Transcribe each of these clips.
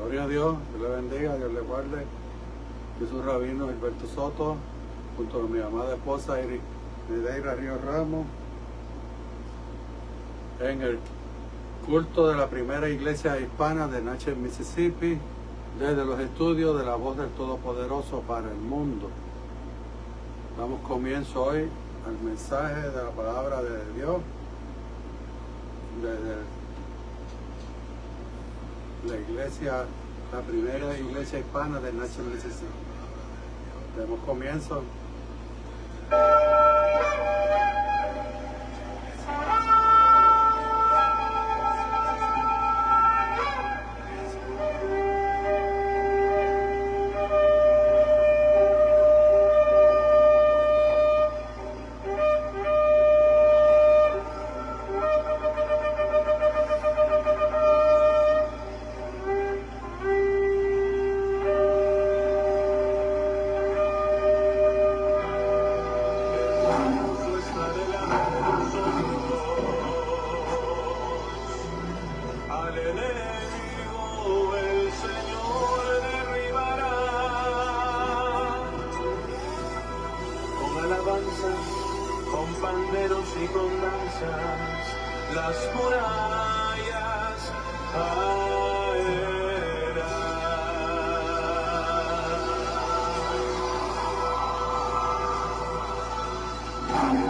Gloria a Dios, Dios le bendiga, Dios le guarde. Yo soy Rabino Gilberto Soto, junto con mi amada esposa Nedeira Ríos Ramos, en el culto de la primera iglesia hispana de Natchez, Mississippi, desde los estudios de la voz del Todopoderoso para el mundo. Damos comienzo hoy al mensaje de la palabra de Dios, desde la iglesia, la primera iglesia hispana de Natchez, Mississippi. Demos comienzo. Con panderos y con danzas, las murallas caerán.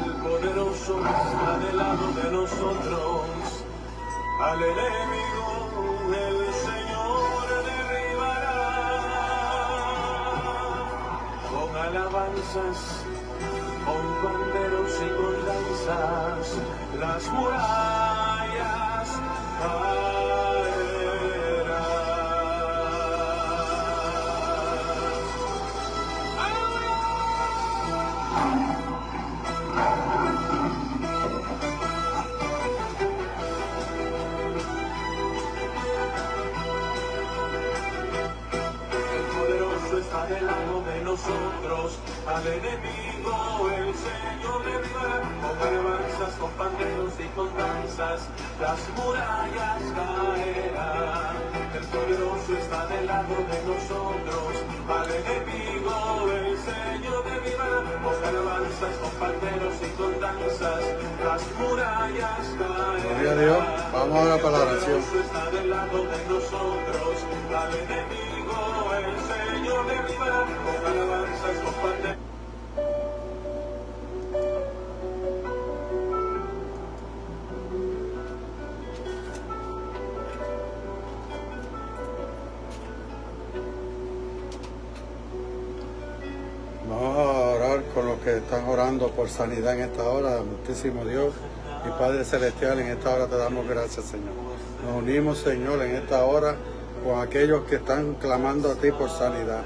El poderoso está del lado de nosotros, al enemigo el Señor derribará. Con alabanzas, con panderos y con danzas, las murallas caerán. El poderoso está del lado de nosotros, al enemigo el Señor derribará. Con alabanzas, con panderos y con danzas, las murallas caerán. El poderoso está del lado de nosotros, al enemigo el Señor derribará. Con alabanzas, con panderos y con danzas, las murallas caerán. Gloria a Dios. Vamos a la palabra. El poderoso está del lado de nosotros, al enemigo el Señor derribará. Con alabanzas, con panderos. Vamos a orar con los que están orando por sanidad en esta hora, amantísimo Dios y Padre Celestial. En esta hora te damos gracias, Señor. Nos unimos, Señor, en esta hora con aquellos que están clamando a ti por sanidad,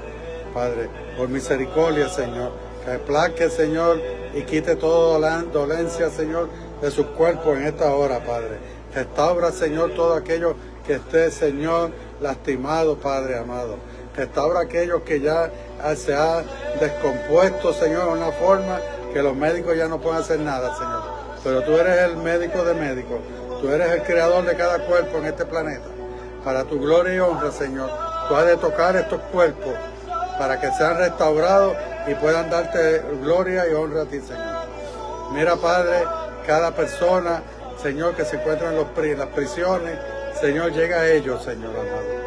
Padre, por misericordia, Señor. Que aplaque, Señor, y quite toda dolencia, Señor, de sus cuerpos en esta hora, Padre. Restaura, Señor, todo aquello que esté, Señor, lastimado, Padre amado. Restaura aquellos que ya se ha descompuesto, Señor, de una forma que los médicos ya no pueden hacer nada, Señor. Pero tú eres el médico de médicos. Tú eres el creador de cada cuerpo en este planeta. Para tu gloria y honra, Señor, tú has de tocar estos cuerpos para que sean restaurados y puedan darte gloria y honra a ti, Señor. Mira, Padre, cada persona, Señor, que se encuentra en las prisiones, Señor, llega a ellos, Señor amado.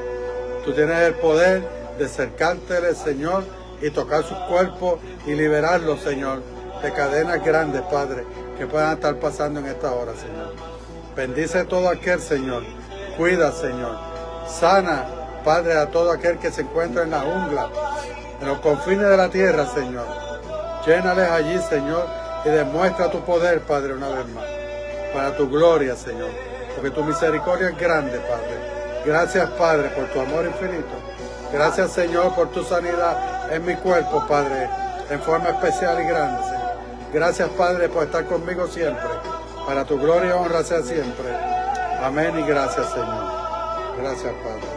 Tú tienes el poder de acercárteles, Señor, y tocar sus cuerpos y liberarlos, Señor, de cadenas grandes, Padre, que puedan estar pasando en esta hora, Señor. Bendice todo aquel, Señor. Cuida, Señor. Sana, Padre, a todo aquel que se encuentra en la jungla, en los confines de la tierra, Señor. Llénales allí, Señor, y demuestra tu poder, Padre, una vez más. Para tu gloria, Señor. Porque tu misericordia es grande, Padre. Gracias, Padre, por tu amor infinito. Gracias, Señor, por tu sanidad en mi cuerpo, Padre, en forma especial y grande, Señor. Gracias, Padre, por estar conmigo siempre. Para tu gloria y honra sea siempre. Amén y gracias, Señor. Gracias, Padre.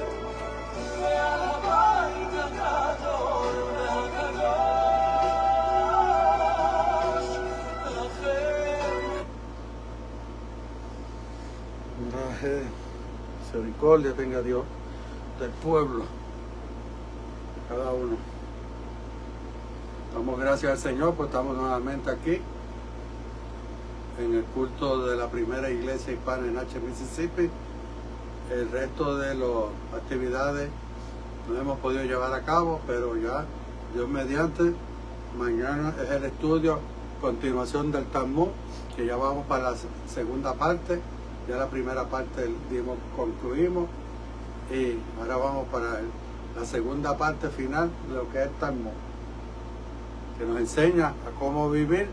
Misericordia tenga Dios del pueblo, cada uno. Damos gracias al Señor, pues estamos nuevamente aquí en el culto de la primera iglesia hispana en Natchez, Mississippi. El resto de las actividades no hemos podido llevar a cabo, pero ya, Dios mediante, mañana es el estudio, continuación del Talmud, que ya vamos para la segunda parte. Ya la primera parte concluimos y ahora vamos para la segunda parte final de lo que es el Talmud, que nos enseña a cómo vivir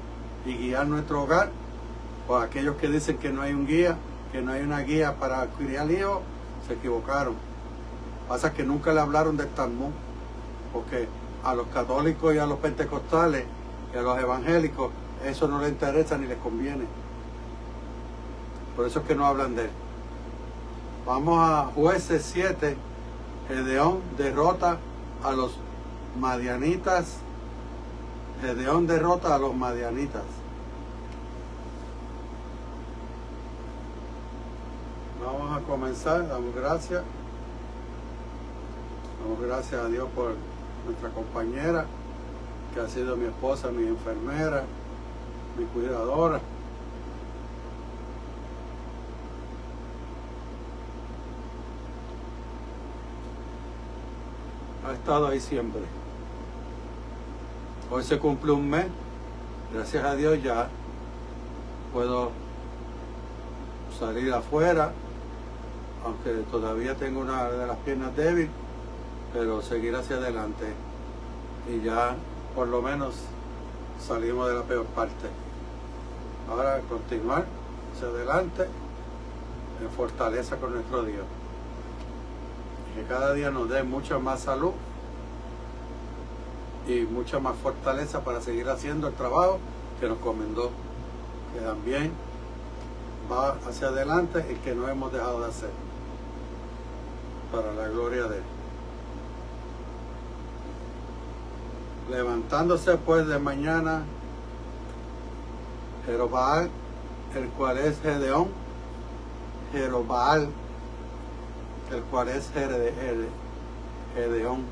y guiar nuestro hogar. O aquellos que dicen que no hay un guía, que no hay una guía para criar hijos, se equivocaron. Pasa que nunca le hablaron del Talmud, porque a los católicos y a los pentecostales y a los evangélicos eso no les interesa ni les conviene. Por eso es que no hablan de él. Vamos a Jueces 7. Gedeón derrota a los madianitas. Gedeón derrota a los madianitas. Vamos a comenzar. Damos gracias. Damos gracias a Dios por nuestra compañera, que ha sido mi esposa, mi enfermera, mi cuidadora. Ha estado ahí siempre. Hoy se cumple un mes. Gracias a Dios ya puedo salir afuera, aunque todavía tengo una de las piernas débil, pero seguir hacia adelante. Y ya por lo menos salimos de la peor parte. Ahora continuar hacia adelante en fortaleza con nuestro Dios. Que cada día nos dé mucha más salud y mucha más fortaleza para seguir haciendo el trabajo que nos encomendó, que también va hacia adelante y que no hemos dejado de hacer, para la gloria de Él. Levantándose pues de mañana Jerobaal, el cual es Gedeón, Jerobaal, el cual es Gedeón.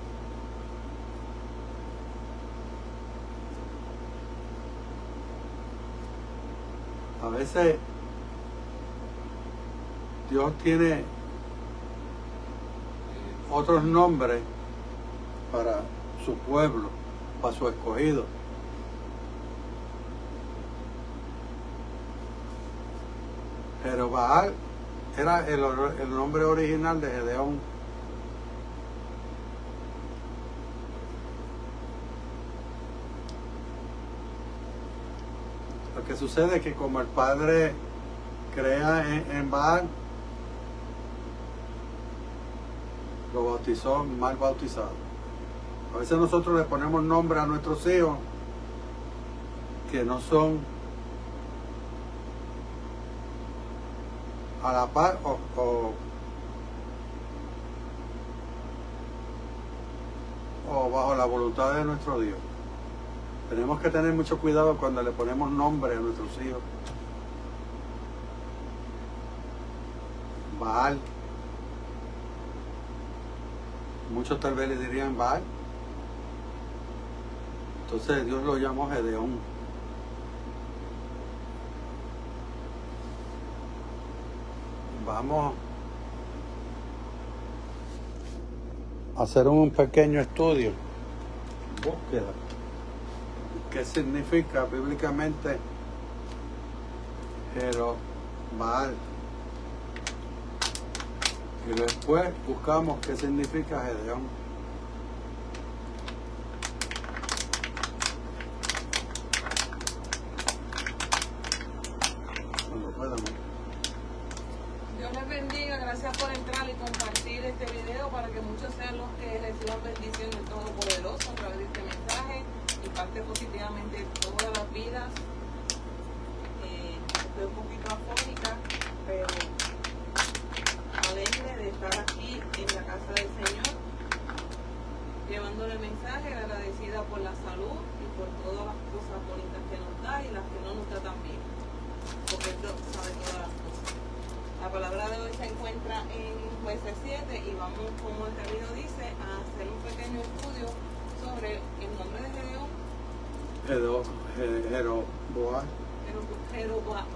A veces Dios tiene otros nombres para su pueblo, para su escogido. Jerobaal era el nombre original de Gedeón. Lo que sucede es que como el padre crea en Baal, lo bautizó mal bautizado. A veces nosotros le ponemos nombre a nuestros hijos que no son a la par o bajo la voluntad de nuestro Dios. Tenemos que tener mucho cuidado cuando le ponemos nombre a nuestros hijos. Baal. Muchos tal vez le dirían Baal. Entonces Dios lo llamó Gedeón. Vamos a hacer un pequeño estudio, búsqueda. ¿Qué significa bíblicamente Jerobaal? Y después buscamos qué significa Gedeón. Cuando puedan. Dios les bendiga, gracias por entrar y compartir este video para que muchos sean los que reciban bendición del Todopoderoso a través de este mensaje. Impacte positivamente todas las vidas. Estoy un poquito afónica, pero alegre de estar aquí en la casa del Señor, llevándole el mensaje, agradecida por la salud y por todas las cosas bonitas que nos da y las que no nos da también, porque Dios sabe todas las cosas. La palabra de hoy se encuentra entra en Jueces 7 y vamos, como el rabino dice, a hacer un pequeño estudio sobre el nombre de Gedeón. Jeroboam. Jeroboam.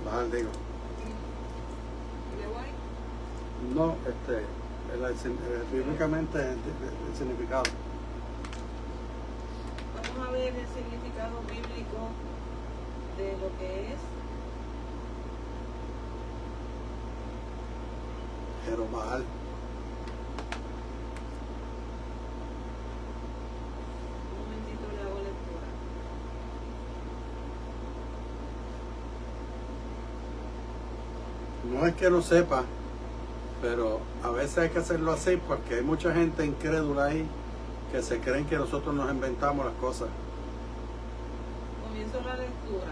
Baal, digo. ¿Leo ahí? No, bíblicamente el significado. Vamos a ver el significado bíblico de lo que es Jerobaal. un momentito, le hago lectura. No es que no sepa, pero a veces hay que hacerlo así porque hay mucha gente incrédula ahí que se creen que nosotros nos inventamos las cosas. Comienzo la lectura.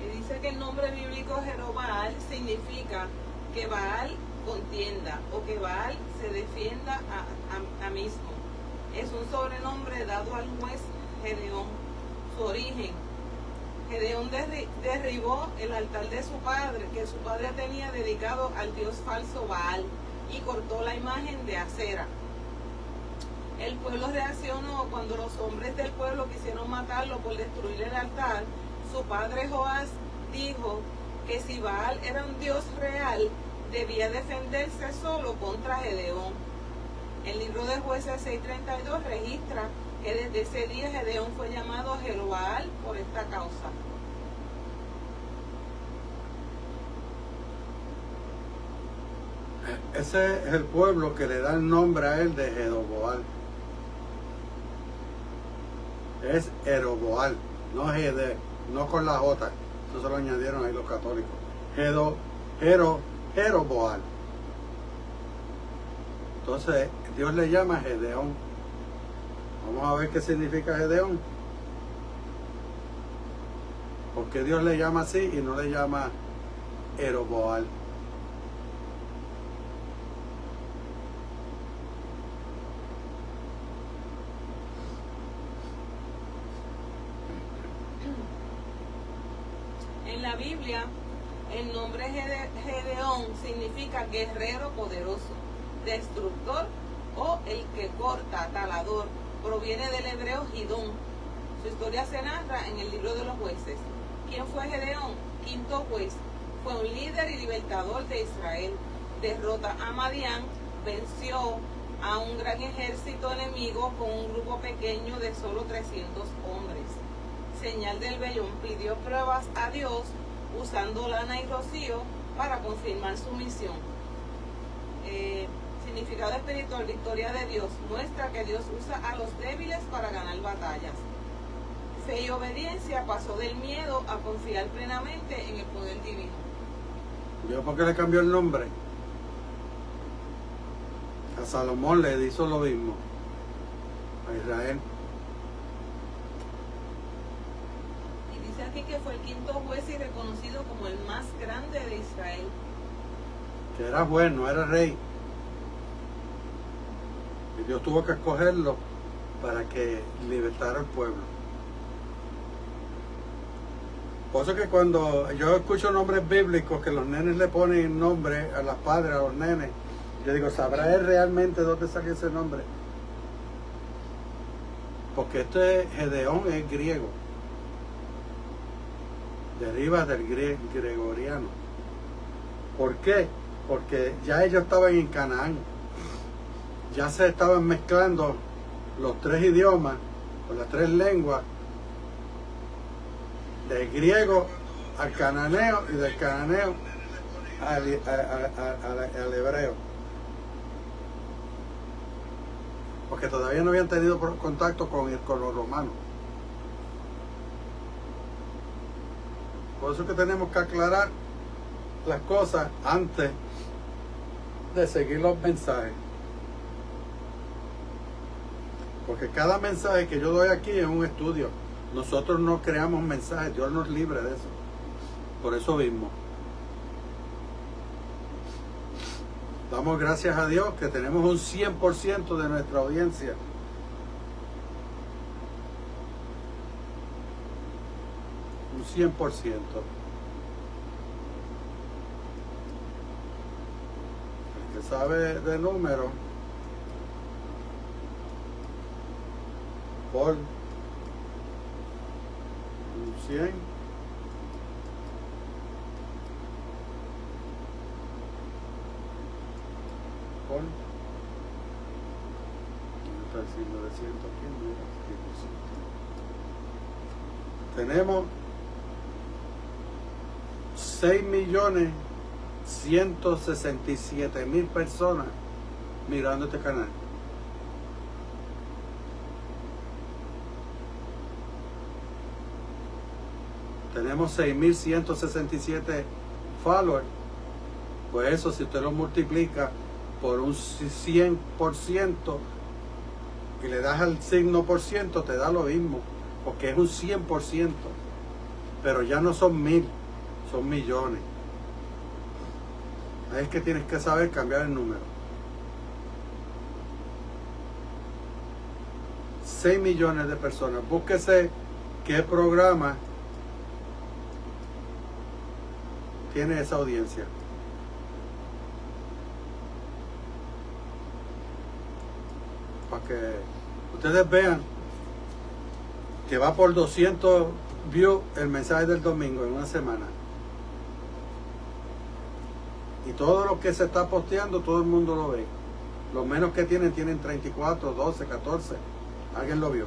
Y dice que el nombre bíblico Jerobaal significa que Baal contienda o que Baal se defienda a mismo. Es un sobrenombre dado al juez Gedeón. Su origen: Gedeón derribó el altar de su padre, que su padre tenía dedicado al dios falso Baal, y cortó la imagen de Acera. El pueblo reaccionó cuando los hombres del pueblo quisieron matarlo por destruir el altar. Su padre Joás dijo que si Baal era un dios real, debía defenderse solo contra Gedeón. El libro de Jueces 6:32 registra que desde ese día Gedeón fue llamado Jerobaal por esta causa. Ese es el pueblo que le da el nombre a él de Jeroboal. Es Jeroboal, no con la J. Eso se lo añadieron ahí los católicos. Jeroboal. Entonces, Dios le llama Gedeón. Vamos a ver qué significa Gedeón. Porque Dios le llama así y no le llama Jeroboal. En la Biblia, el nombre Gedeón significa guerrero poderoso, destructor o el que corta, talador. Proviene del hebreo Gidón. Su historia se narra en el libro de los jueces. ¿Quién fue Gedeón? Quinto juez. Fue un líder y libertador de Israel. Derrota a Madián, venció a un gran ejército enemigo con un grupo pequeño de solo 300 hombres. Señal del vellón, pidió pruebas a Dios usando lana y rocío para confirmar su misión. Significado espiritual: victoria de Dios. Muestra que Dios usa a los débiles para ganar batallas. Fe y obediencia: pasó del miedo a confiar plenamente en el poder divino. ¿Yo por qué le cambió el nombre? A Salomón le hizo lo mismo. A Israel. Y dice aquí que fue el quinto juez y reconocido como el más grande de Israel. Que era juez, no era rey. Y Dios tuvo que escogerlo para que libertara al pueblo. Por eso que cuando yo escucho nombres bíblicos que los nenes le ponen nombre a los padres, a los nenes, yo digo, ¿sabrá él realmente dónde salió ese nombre? Porque Gedeón es griego. Deriva del gregoriano. ¿Por qué? Porque ya ellos estaban en Canaán. Ya se estaban mezclando los tres idiomas, o las tres lenguas, del griego al cananeo y del cananeo al hebreo. Porque todavía no habían tenido contacto con los romanos. Por eso es que tenemos que aclarar las cosas antes de seguir los mensajes. Porque cada mensaje que yo doy aquí es un estudio. Nosotros no creamos mensajes, Dios nos libre de eso. Por eso mismo. Damos gracias a Dios que tenemos un 100% de nuestra audiencia. Un 100%. sabe de número, por 100 por está diciendo de 100 aquí, mira, tenemos 6.167.000 personas mirando este canal. Tenemos 6.167 followers. Pues eso, si usted lo multiplica por un 100% y le das al signo por ciento, te da lo mismo, porque es un 100%. Pero ya no son 1.000, son millones. Ahí es que tienes que saber cambiar el número. 6 millones de personas. Búsquese qué programa tiene esa audiencia. Para que ustedes vean que va por 200 views el mensaje del domingo en una semana. Y todo lo que se está posteando, todo el mundo lo ve. Los menos que tienen 34, 12, 14. Alguien lo vio.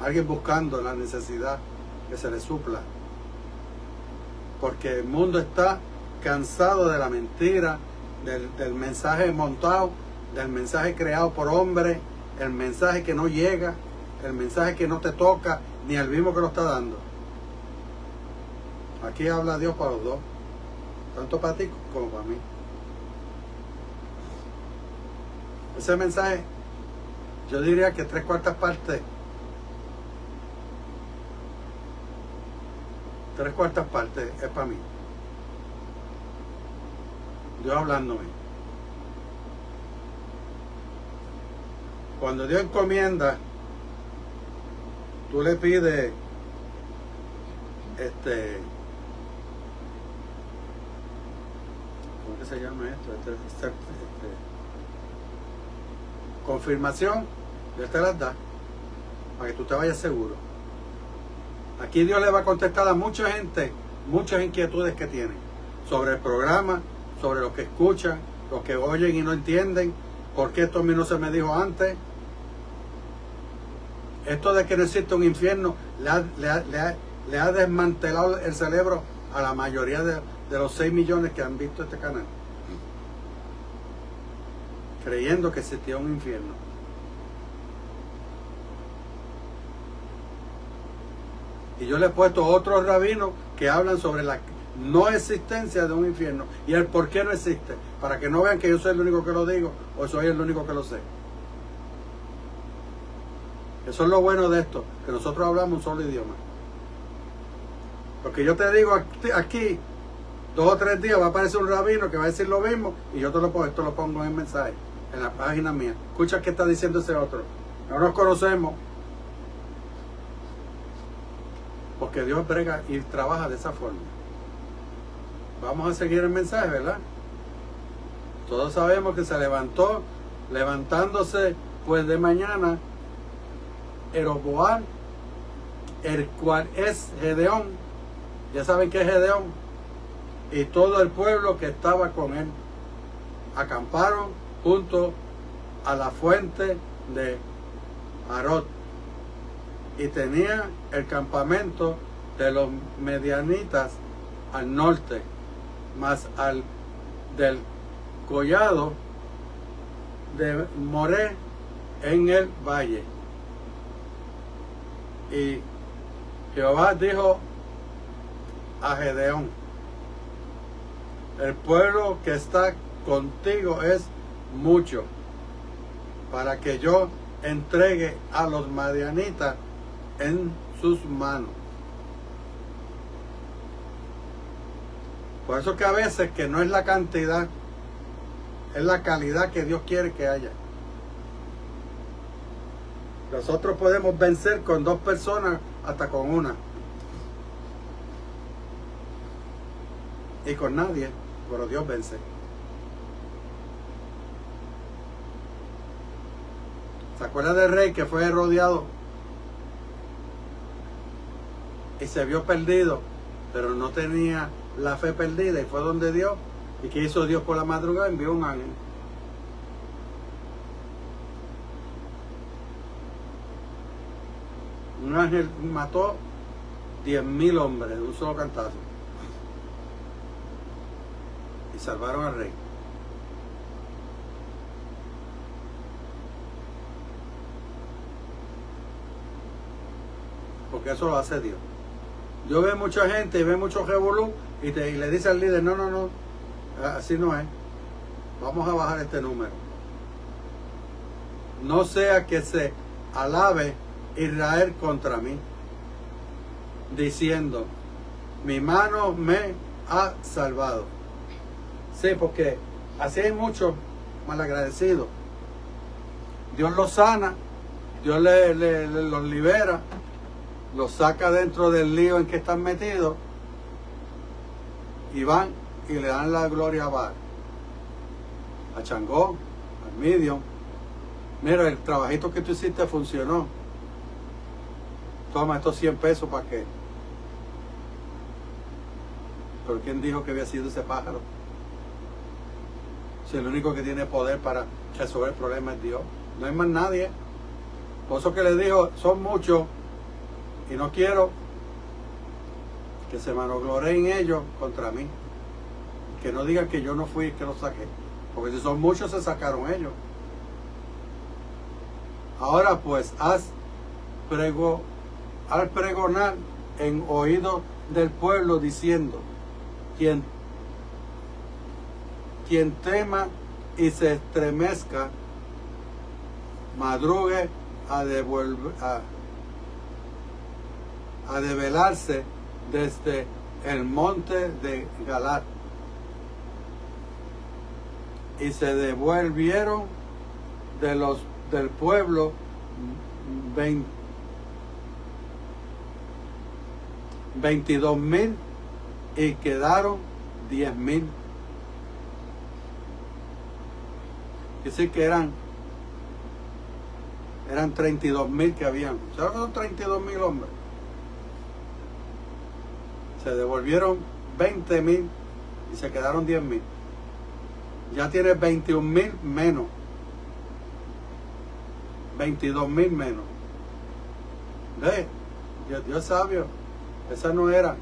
Alguien buscando la necesidad que se le supla. Porque el mundo está cansado de la mentira, del mensaje montado, del mensaje creado por hombres, el mensaje que no llega, el mensaje que no te toca, ni al mismo que lo está dando. Aquí habla Dios para los dos, tanto para ti como para mí. Ese mensaje, yo diría que 3/4 partes, 3/4 partes es para mí. Dios hablándome. Cuando Dios encomienda, tú le pides ¿cómo que se llama esto? Confirmación, Dios te las da para que tú te vayas seguro. Aquí Dios le va a contestar a mucha gente muchas inquietudes que tienen sobre el programa, sobre lo que escuchan, los que oyen y no entienden. ¿Por qué esto a mí no se me dijo antes? Esto de que no existe un infierno le ha desmantelado el cerebro a la mayoría de los 6 millones que han visto este canal, creyendo que existía un infierno. Y yo le he puesto otros rabinos que hablan sobre la no existencia de un infierno y el por qué no existe, para que no vean que yo soy el único que lo digo o soy el único que lo sé. Eso es lo bueno de esto, que nosotros hablamos un solo idioma. Porque yo te digo aquí, 2 o 3 días va a aparecer un rabino que va a decir lo mismo y yo esto lo pongo en mensaje, en la página mía. Escucha qué está diciendo ese otro. No nos conocemos. Porque Dios brega y trabaja de esa forma. Vamos a seguir el mensaje, ¿verdad? Todos sabemos que se levantó, levantándose pues de mañana, Jeroboam, el cual es Gedeón. Ya saben que es Gedeón. Y todo el pueblo que estaba con él acamparon junto a la fuente de Arot. Y tenía el campamento de los medianitas al norte, más al del collado de Moré en el valle. Y Jehová dijo a Gedeón: el pueblo que está contigo es mucho, para que yo entregue a los madianitas en sus manos. Por eso que a veces que no es la cantidad, es la calidad que Dios quiere que haya. Nosotros podemos vencer con 2 personas, hasta con una. Y con nadie, pero Dios vence. ¿Se acuerda del rey que fue rodeado y se vio perdido, pero no tenía la fe perdida y fue donde Dios? ¿Y qué hizo Dios por la madrugada? Envió un ángel. Un ángel mató 10.000 hombres de un solo cantazo y salvaron al rey. Porque eso lo hace Dios. Yo veo mucha gente y ve mucho revolú y le dice al líder, no, así no es. Vamos a bajar este número. No sea que se alabe Israel contra mí, diciendo, mi mano me ha salvado. Sí, porque así hay muchos malagradecidos. Dios los sana, Dios los libera, los saca dentro del lío en que están metidos y van y le dan la gloria a Baal, a Changó, al Midian. Mira, el trabajito que tú hiciste funcionó. Toma estos 100 pesos para qué. Pero ¿quién dijo que había sido ese pájaro? Si el único que tiene poder para resolver el problema es Dios, no hay más nadie. Por eso que le dijo, son muchos y no quiero que se manogloreen ellos contra mí, que no digan que yo no fui el que los saqué, porque si son muchos se sacaron ellos. Ahora pues haz pregonar en oído del pueblo diciendo, quien tema y se estremezca, madrugue a develarse desde el monte de Galat. Y se devolvieron del pueblo 22.000 y quedaron 10.000. Dice que eran 32.000 que habían. ¿Sabes que son 32.000 hombres? Se devolvieron 20.000 y se quedaron 10.000. Ya tiene 21.000 menos. 22.000 menos. ¿Ve? Dios es sabio. Esa no era.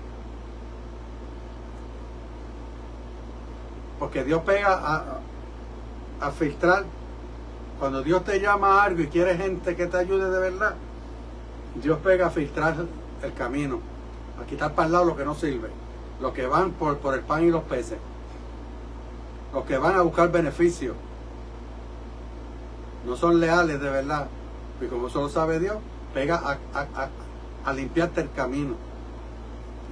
Porque Dios pega a filtrar. Cuando Dios te llama a algo y quiere gente que te ayude de verdad, Dios pega a filtrar el camino, a quitar para el lado lo que no sirve, los que van por el pan y los peces, los que van a buscar beneficios, no son leales de verdad. Y como eso lo sabe Dios, pega a limpiarte el camino.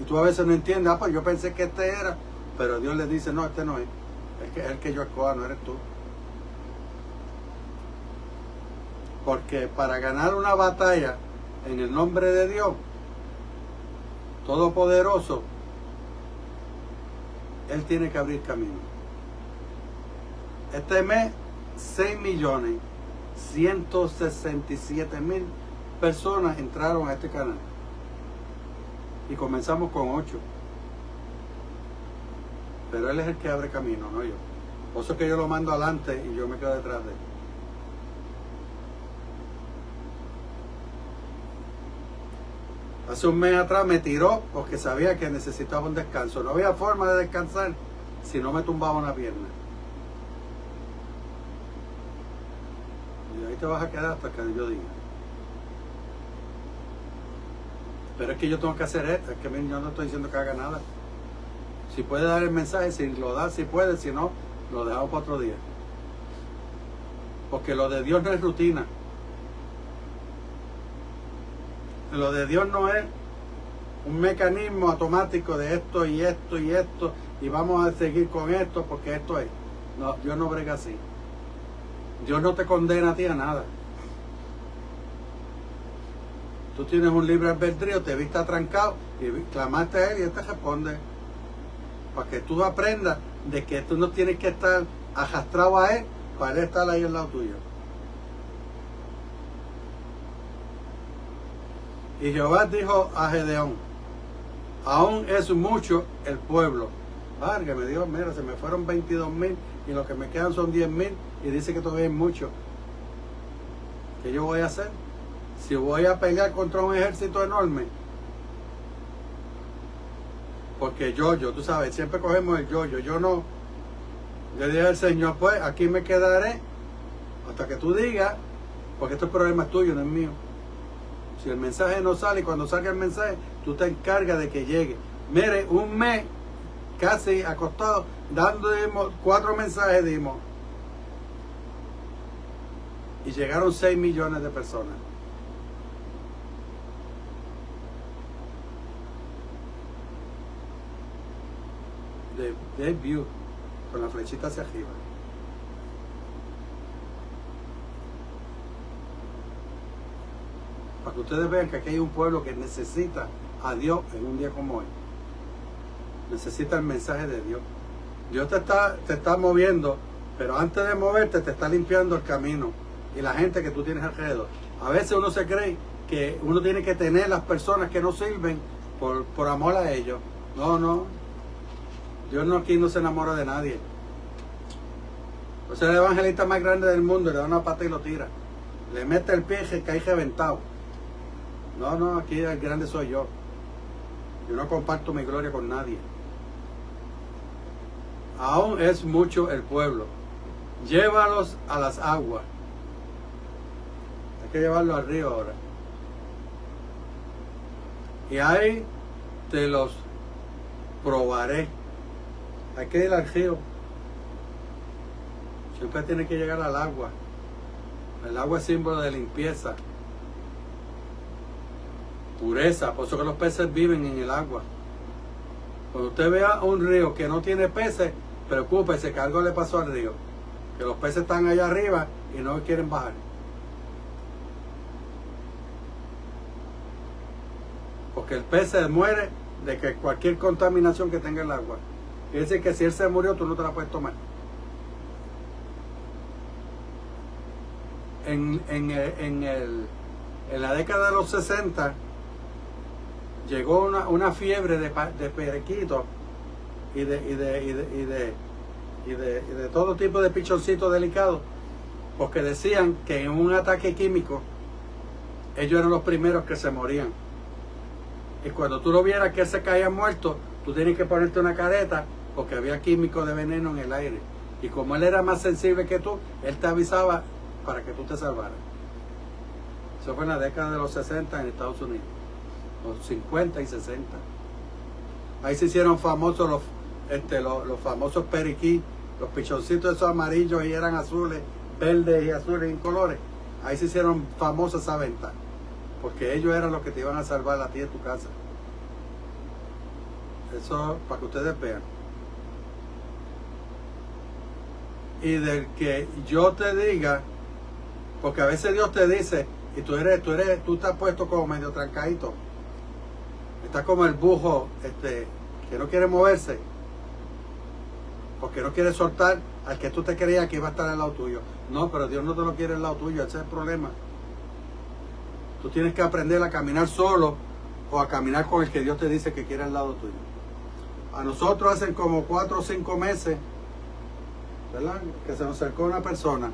Y tú a veces no entiendes, pues yo pensé que este era, pero Dios le dice, no, este no es. Es el que yo escoja, no eres tú. Porque para ganar una batalla en el nombre de Dios Todopoderoso, Él tiene que abrir camino. Este mes, 6.167.000 personas entraron a este canal. Y comenzamos con 8. Pero Él es el que abre camino, no yo. Por eso es que yo lo mando adelante y yo me quedo detrás de Él. Hace un mes atrás me tiró porque sabía que necesitaba un descanso. No había forma de descansar si no me tumbaba una pierna. Y ahí te vas a quedar hasta que yo diga. Pero es que yo tengo que hacer esto. Es que yo no estoy diciendo que haga nada. Si puede dar el mensaje, si lo da, si puede. Si no, lo dejamos para otro día. Porque lo de Dios no es rutina. Lo de Dios no es un mecanismo automático de esto y esto y esto y vamos a seguir con esto porque esto es. No, Dios no brega así. Dios no te condena a ti a nada. Tú tienes un libre albedrío, te viste atrancado y clamaste a Él y Él te responde. Para que tú aprendas de que tú no tienes que estar arrastrado a Él para Él estar ahí al lado tuyo. Y Jehová dijo a Gedeón, aún es mucho el pueblo. Válgame Dios, mira, se me fueron 22,000 y lo que me quedan son 10,000 y dice que todavía es mucho. ¿Qué yo voy a hacer? Si voy a pelear contra un ejército enorme. Porque tú sabes, siempre cogemos el yo no. Yo dije al Señor, pues aquí me quedaré hasta que tú digas, porque este problema es tuyo, no es mío. Si el mensaje no sale y cuando salga el mensaje, tú te encargas de que llegue. Mire, un mes casi acostado, dando 4 mensajes dimos. Y llegaron 6 millones de personas. De view, con la flechita hacia arriba. Para que ustedes vean que aquí hay un pueblo que necesita a Dios en un día como hoy. Necesita el mensaje de Dios. Dios te está moviendo, pero antes de moverte te está limpiando el camino y la gente que tú tienes alrededor. A veces uno se cree que uno tiene que tener las personas que no sirven por amor a ellos. No. Dios aquí no se enamora de nadie. O sea, el evangelista más grande del mundo le da una pata y lo tira. Le mete el pie y cae reventado. No, aquí el grande soy yo. Yo no comparto mi gloria con nadie. Aún es mucho el pueblo. Llévalos a las aguas. Hay que llevarlos al río ahora. Y ahí te los probaré. Hay que ir al río. Siempre tiene que llegar al agua. El agua es símbolo de limpieza, pureza. Por eso que los peces viven en el agua. Cuando usted vea un río que no tiene peces, preocúpese que algo le pasó al río. Que los peces están allá arriba y no quieren bajar. Porque el pez se muere de que cualquier contaminación que tenga el agua. Quiere decir que si él se murió, tú no te la puedes tomar. En la década de los 60 llegó una fiebre de periquitos y de todo tipo de pichoncitos delicados, porque decían que en un ataque químico ellos eran los primeros que se morían. Y cuando tú lo vieras que él se caía muerto, tú tenías que ponerte una careta porque había químicos de veneno en el aire. Y como él era más sensible que tú, él te avisaba para que tú te salvaras. Eso fue en la década de los 60 en Estados Unidos. Los 50 y 60. Ahí se hicieron famosos los famosos periquí, los pichoncitos esos amarillos y eran azules, verdes y azules en colores. Ahí se hicieron famosas esa venta. Porque ellos eran los que te iban a salvar a ti de tu casa. Eso para que ustedes vean. Y del que yo te diga, porque a veces Dios te dice, y tú estás puesto como medio trancadito. Estás como el bujo que no quiere moverse. Porque no quiere soltar al que tú te creías que iba a estar al lado tuyo. No, pero Dios no te lo quiere al lado tuyo, ese es el problema. Tú tienes que aprender a caminar solo o a caminar con el que Dios te dice que quiere al lado tuyo. A nosotros hace como 4 o 5 meses, ¿verdad?, que se nos acercó una persona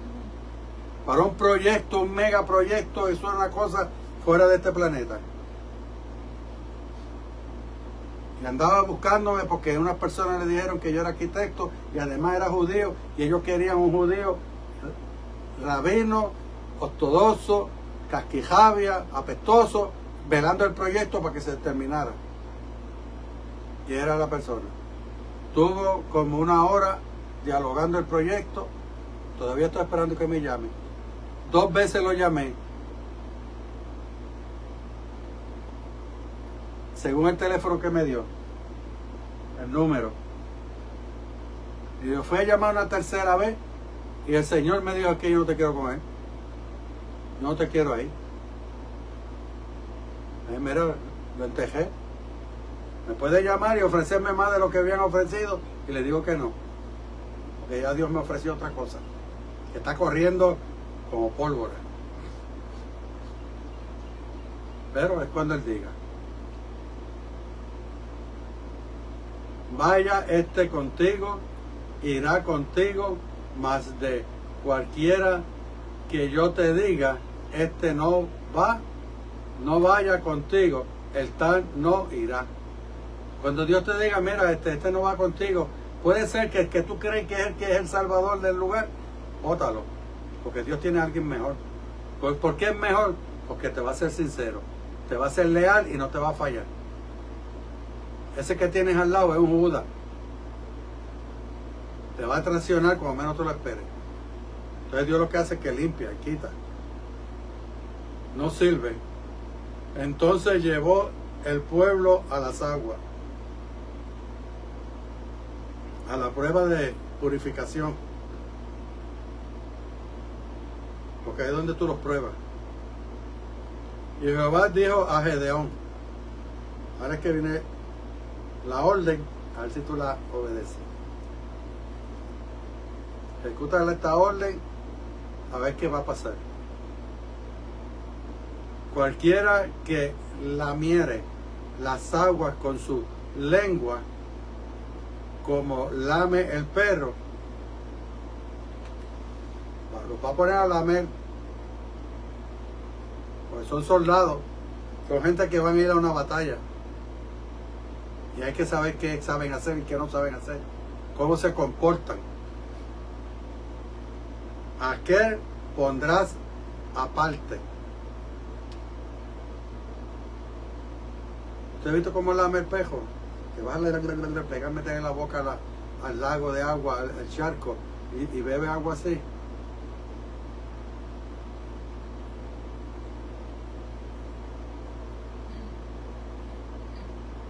para un proyecto, un megaproyecto. Eso es una cosa fuera de este planeta. Y andaba buscándome porque unas personas le dijeron que yo era arquitecto y además era judío, y ellos querían un judío rabino, ortodoxo, casquijabia, apestoso, velando el proyecto para que se terminara. Y era la persona. Tuvo como 1 hora dialogando el proyecto. Todavía estoy esperando que me llame. 2 veces lo llamé. Según el teléfono que me dio, el número. Y yo fui a llamar una 3.ª vez y el Señor me dijo que yo no te quiero con él. No te quiero ahí. Mira, lo entejé. Me puede llamar y ofrecerme más de lo que habían ofrecido y le digo que no. Porque ya Dios me ofreció otra cosa. Que está corriendo como pólvora. pero es cuando Él diga. Vaya contigo, irá contigo, mas de cualquiera que yo te diga, no va, no vaya contigo, el tal no irá. Cuando Dios te diga, mira, este no va contigo, puede ser que el que tú crees que es el salvador del lugar, bótalo, porque Dios tiene a alguien mejor. ¿Por qué es mejor? Porque te va a ser sincero, te va a ser leal y no te va a fallar. Ese que tienes al lado es un Judas. Te va a traicionar cuando menos tú lo esperes. Entonces Dios lo que hace es que limpia y quita. No sirve. Entonces llevó el pueblo a las aguas, a la prueba de purificación. Porque ahí es donde tú los pruebas. Y Jehová dijo a Gedeón, ahora es que viene la orden, a ver si tú la obedeces. Ejecuta esta orden, a ver qué va a pasar. Cualquiera que lamiere las aguas con su lengua, como lame el perro, los va a poner a lamer, porque son soldados, son gente que van a ir a una batalla. Y hay que saber qué saben hacer y qué no saben hacer, cómo se comportan. Aquel pondrás aparte. ¿Usted ha visto cómo lame el pejo? Que vas a pegar, meter en la boca al lago de agua, al charco, y bebe agua así.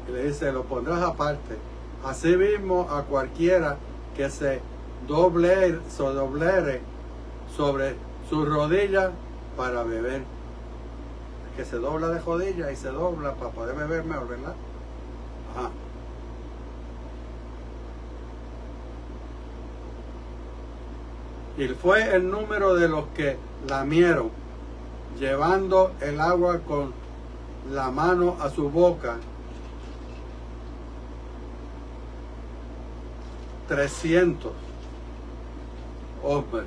Y le dice, lo pondrás aparte. Así mismo a cualquiera que se doblere sobre su rodilla para beber. Que se dobla de rodilla y se dobla para poder beber mejor, ¿verdad? Ajá. Y fue el número de los que lamieron, llevando el agua con la mano a su boca, 300 hombres.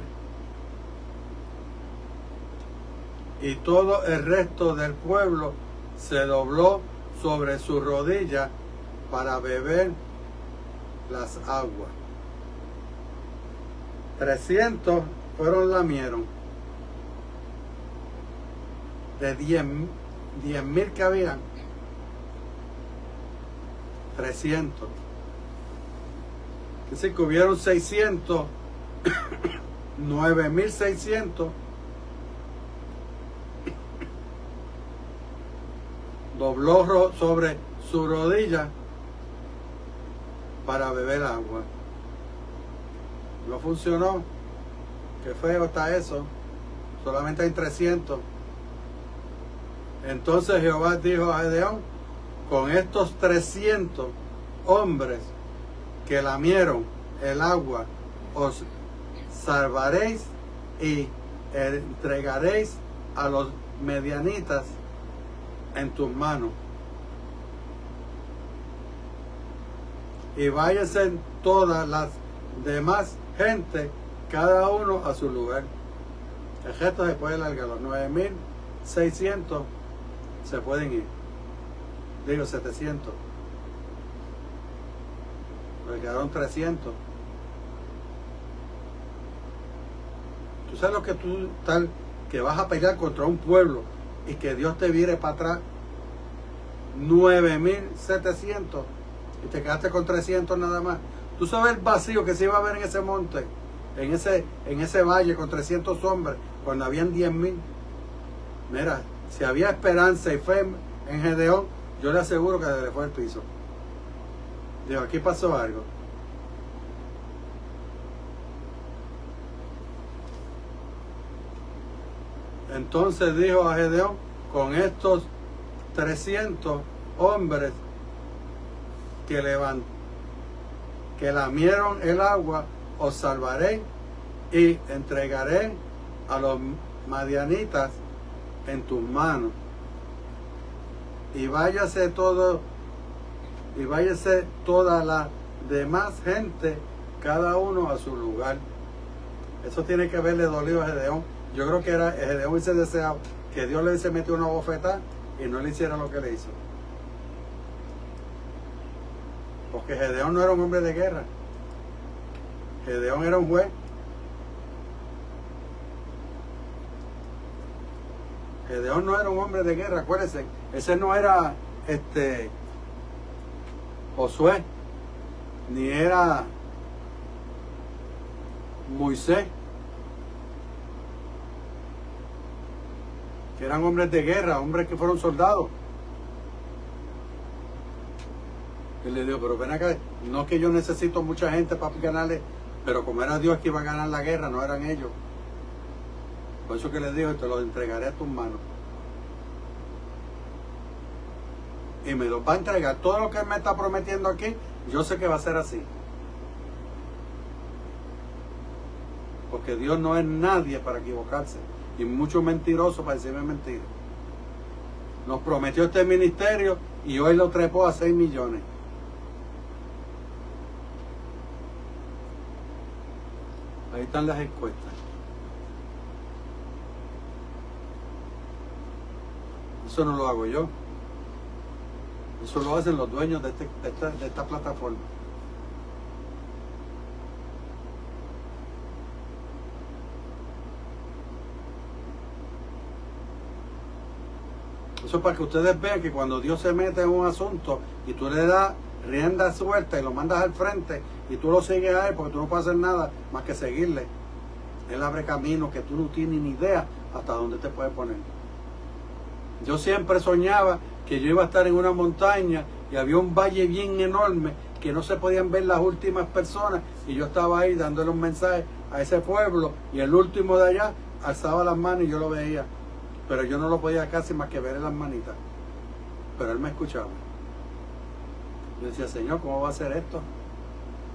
Y todo el resto del pueblo se dobló sobre su rodilla para beber las aguas. 300 lamieron. De 10,000 que habían, 300. Es decir, que hubieron 600, 9,600. Dobló sobre su rodilla para beber agua. No funcionó. Qué feo está eso. Solamente hay 300. Entonces Jehová dijo a Gedeón, con estos 300 hombres que lamieron el agua, os salvaréis y entregaréis a los medianitas en tus manos. Y váyanse todas las demás gente, cada uno a su lugar. El resto se puede largar, los 9,600 se pueden ir. Digo 700. Porque quedaron 300. Tú sabes lo que tú tal que vas a pelear contra un pueblo y que Dios te vire para atrás. 9,700 y te quedaste con 300 nada más. Tú sabes el vacío que se iba a ver en ese monte, en ese valle con 300 hombres, cuando habían 10,000. Mira, si había esperanza y fe en Gedeón, yo le aseguro que se le fue el piso. Digo, aquí pasó algo. Entonces dijo a Gedeón, con estos 300 hombres que lamieron el agua, os salvaré y entregaré a los madianitas en tus manos. y váyase toda la demás gente, cada uno a su lugar. Eso tiene que haberle dolido a Gedeón. Yo creo que Gedeón hubiese deseado que Dios le hubiese metido una bofetada y no le hiciera lo que le hizo. Porque Gedeón no era un hombre de guerra. Gedeón era un juez. Gedeón no era un hombre de guerra, acuérdense. Ese no era Josué, ni era Moisés, que eran hombres de guerra, hombres que fueron soldados. Él le dijo, pero ven acá, no que yo necesito mucha gente para ganarle, pero como era Dios que iba a ganar la guerra, no eran ellos. Por eso que le dijo, te los entregaré a tus manos. Y me los va a entregar. Todo lo que él me está prometiendo aquí, yo sé que va a ser así. Porque Dios no es nadie para equivocarse. Y mucho mentiroso para decirme mentiras. Nos prometió este ministerio y hoy lo trepó a 6 millones. Ahí están las encuestas. Eso no lo hago yo. Eso lo hacen los dueños de esta plataforma. Eso es para que ustedes vean que cuando Dios se mete en un asunto y tú le das rienda suelta y lo mandas al frente y tú lo sigues a él, porque tú no puedes hacer nada más que seguirle. Él abre caminos que tú no tienes ni idea hasta dónde te puede poner. Yo siempre soñaba que yo iba a estar en una montaña y había un valle bien enorme que no se podían ver las últimas personas y yo estaba ahí dándole un mensaje a ese pueblo y el último de allá alzaba las manos y yo lo veía, pero yo no lo podía casi más que ver en las manitas, pero él me escuchaba. Yo decía, Señor, ¿cómo va a ser esto?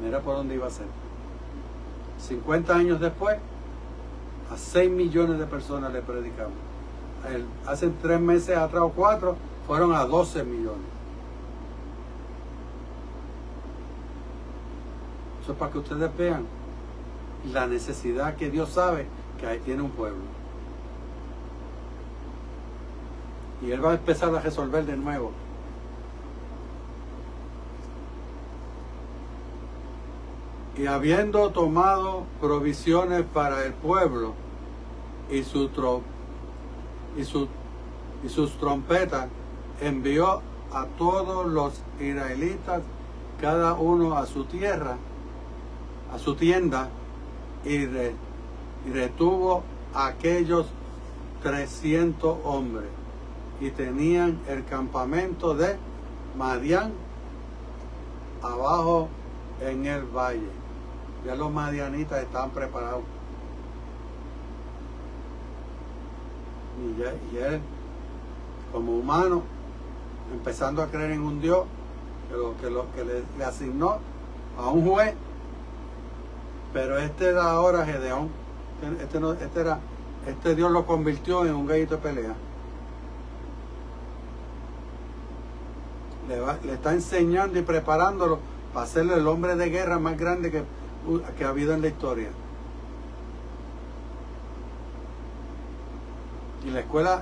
Mira por dónde iba a ser. 50 años después, a 6 millones de personas le predicamos. Hace 3 meses atrás o 4 fueron a 12 millones. Eso es para que ustedes vean la necesidad que Dios sabe que ahí tiene un pueblo. Y Él va a empezar a resolver de nuevo. Y habiendo tomado provisiones para el pueblo y sus trompetas, envió a todos los israelitas, cada uno a su tierra, a su tienda, y retuvo a aquellos 300 hombres, y tenían el campamento de Madián abajo en el valle. Ya los madianitas estaban preparados. Y él, como humano, empezando a creer en un Dios que le asignó a un juez, pero este era ahora Gedeón. Este Dios lo convirtió en un gallito de pelea. Le está enseñando y preparándolo para ser el hombre de guerra más grande que ha habido en la historia.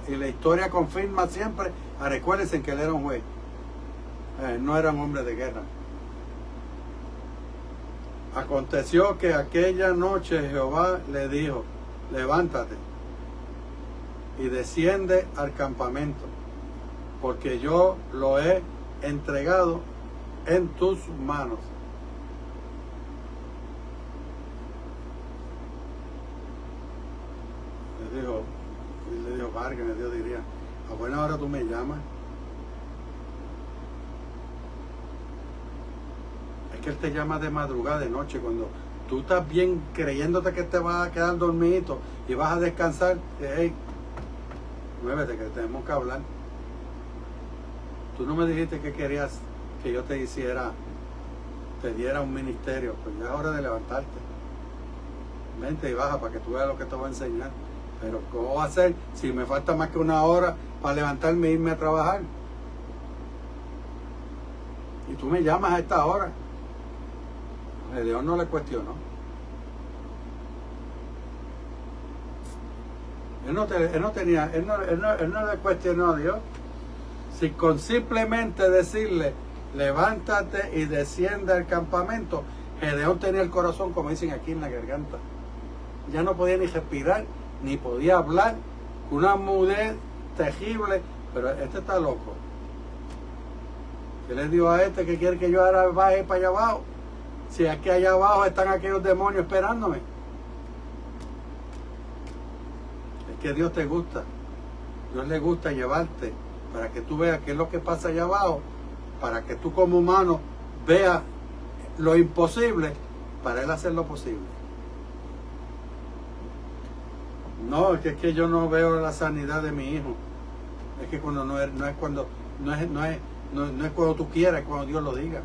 Y la historia confirma siempre, recuérdense que él era un juez, no era un hombre de guerra. Aconteció que aquella noche Jehová le dijo, levántate y desciende al campamento, porque yo lo he entregado en tus manos. Le dijo, Vargas, Dios diría, a buena hora tú me llamas. Es que Él te llama de madrugada, de noche, cuando tú estás bien creyéndote que te vas a quedar dormidito y vas a descansar. Hey, muévete, que tenemos que hablar. Tú no me dijiste que querías que yo te diera un ministerio, pues ya es hora de levantarte. Vente y baja para que tú veas lo que te voy a enseñar. Pero ¿cómo va a ser si me falta más que una hora para levantarme e irme a trabajar? Y tú me llamas a esta hora. Dios no le cuestionó. Él no le cuestionó a Dios. Si con simplemente decirle, levántate y desciende al campamento, Gedeón tenía el corazón, como dicen aquí, en la garganta. Ya no podía ni respirar, ni podía hablar, una mudez terrible, pero este está loco. ¿Qué le digo a este que quiere que yo ahora baje para allá abajo? Si es que allá abajo están aquellos demonios esperándome. Es que Dios te gusta. Dios le gusta llevarte para que tú veas qué es lo que pasa allá abajo, para que tú como humano veas lo imposible, para Él hacer lo posible. No, es que yo no veo la sanidad de mi hijo. Es que cuando no es cuando tú quieras, es cuando Dios lo diga.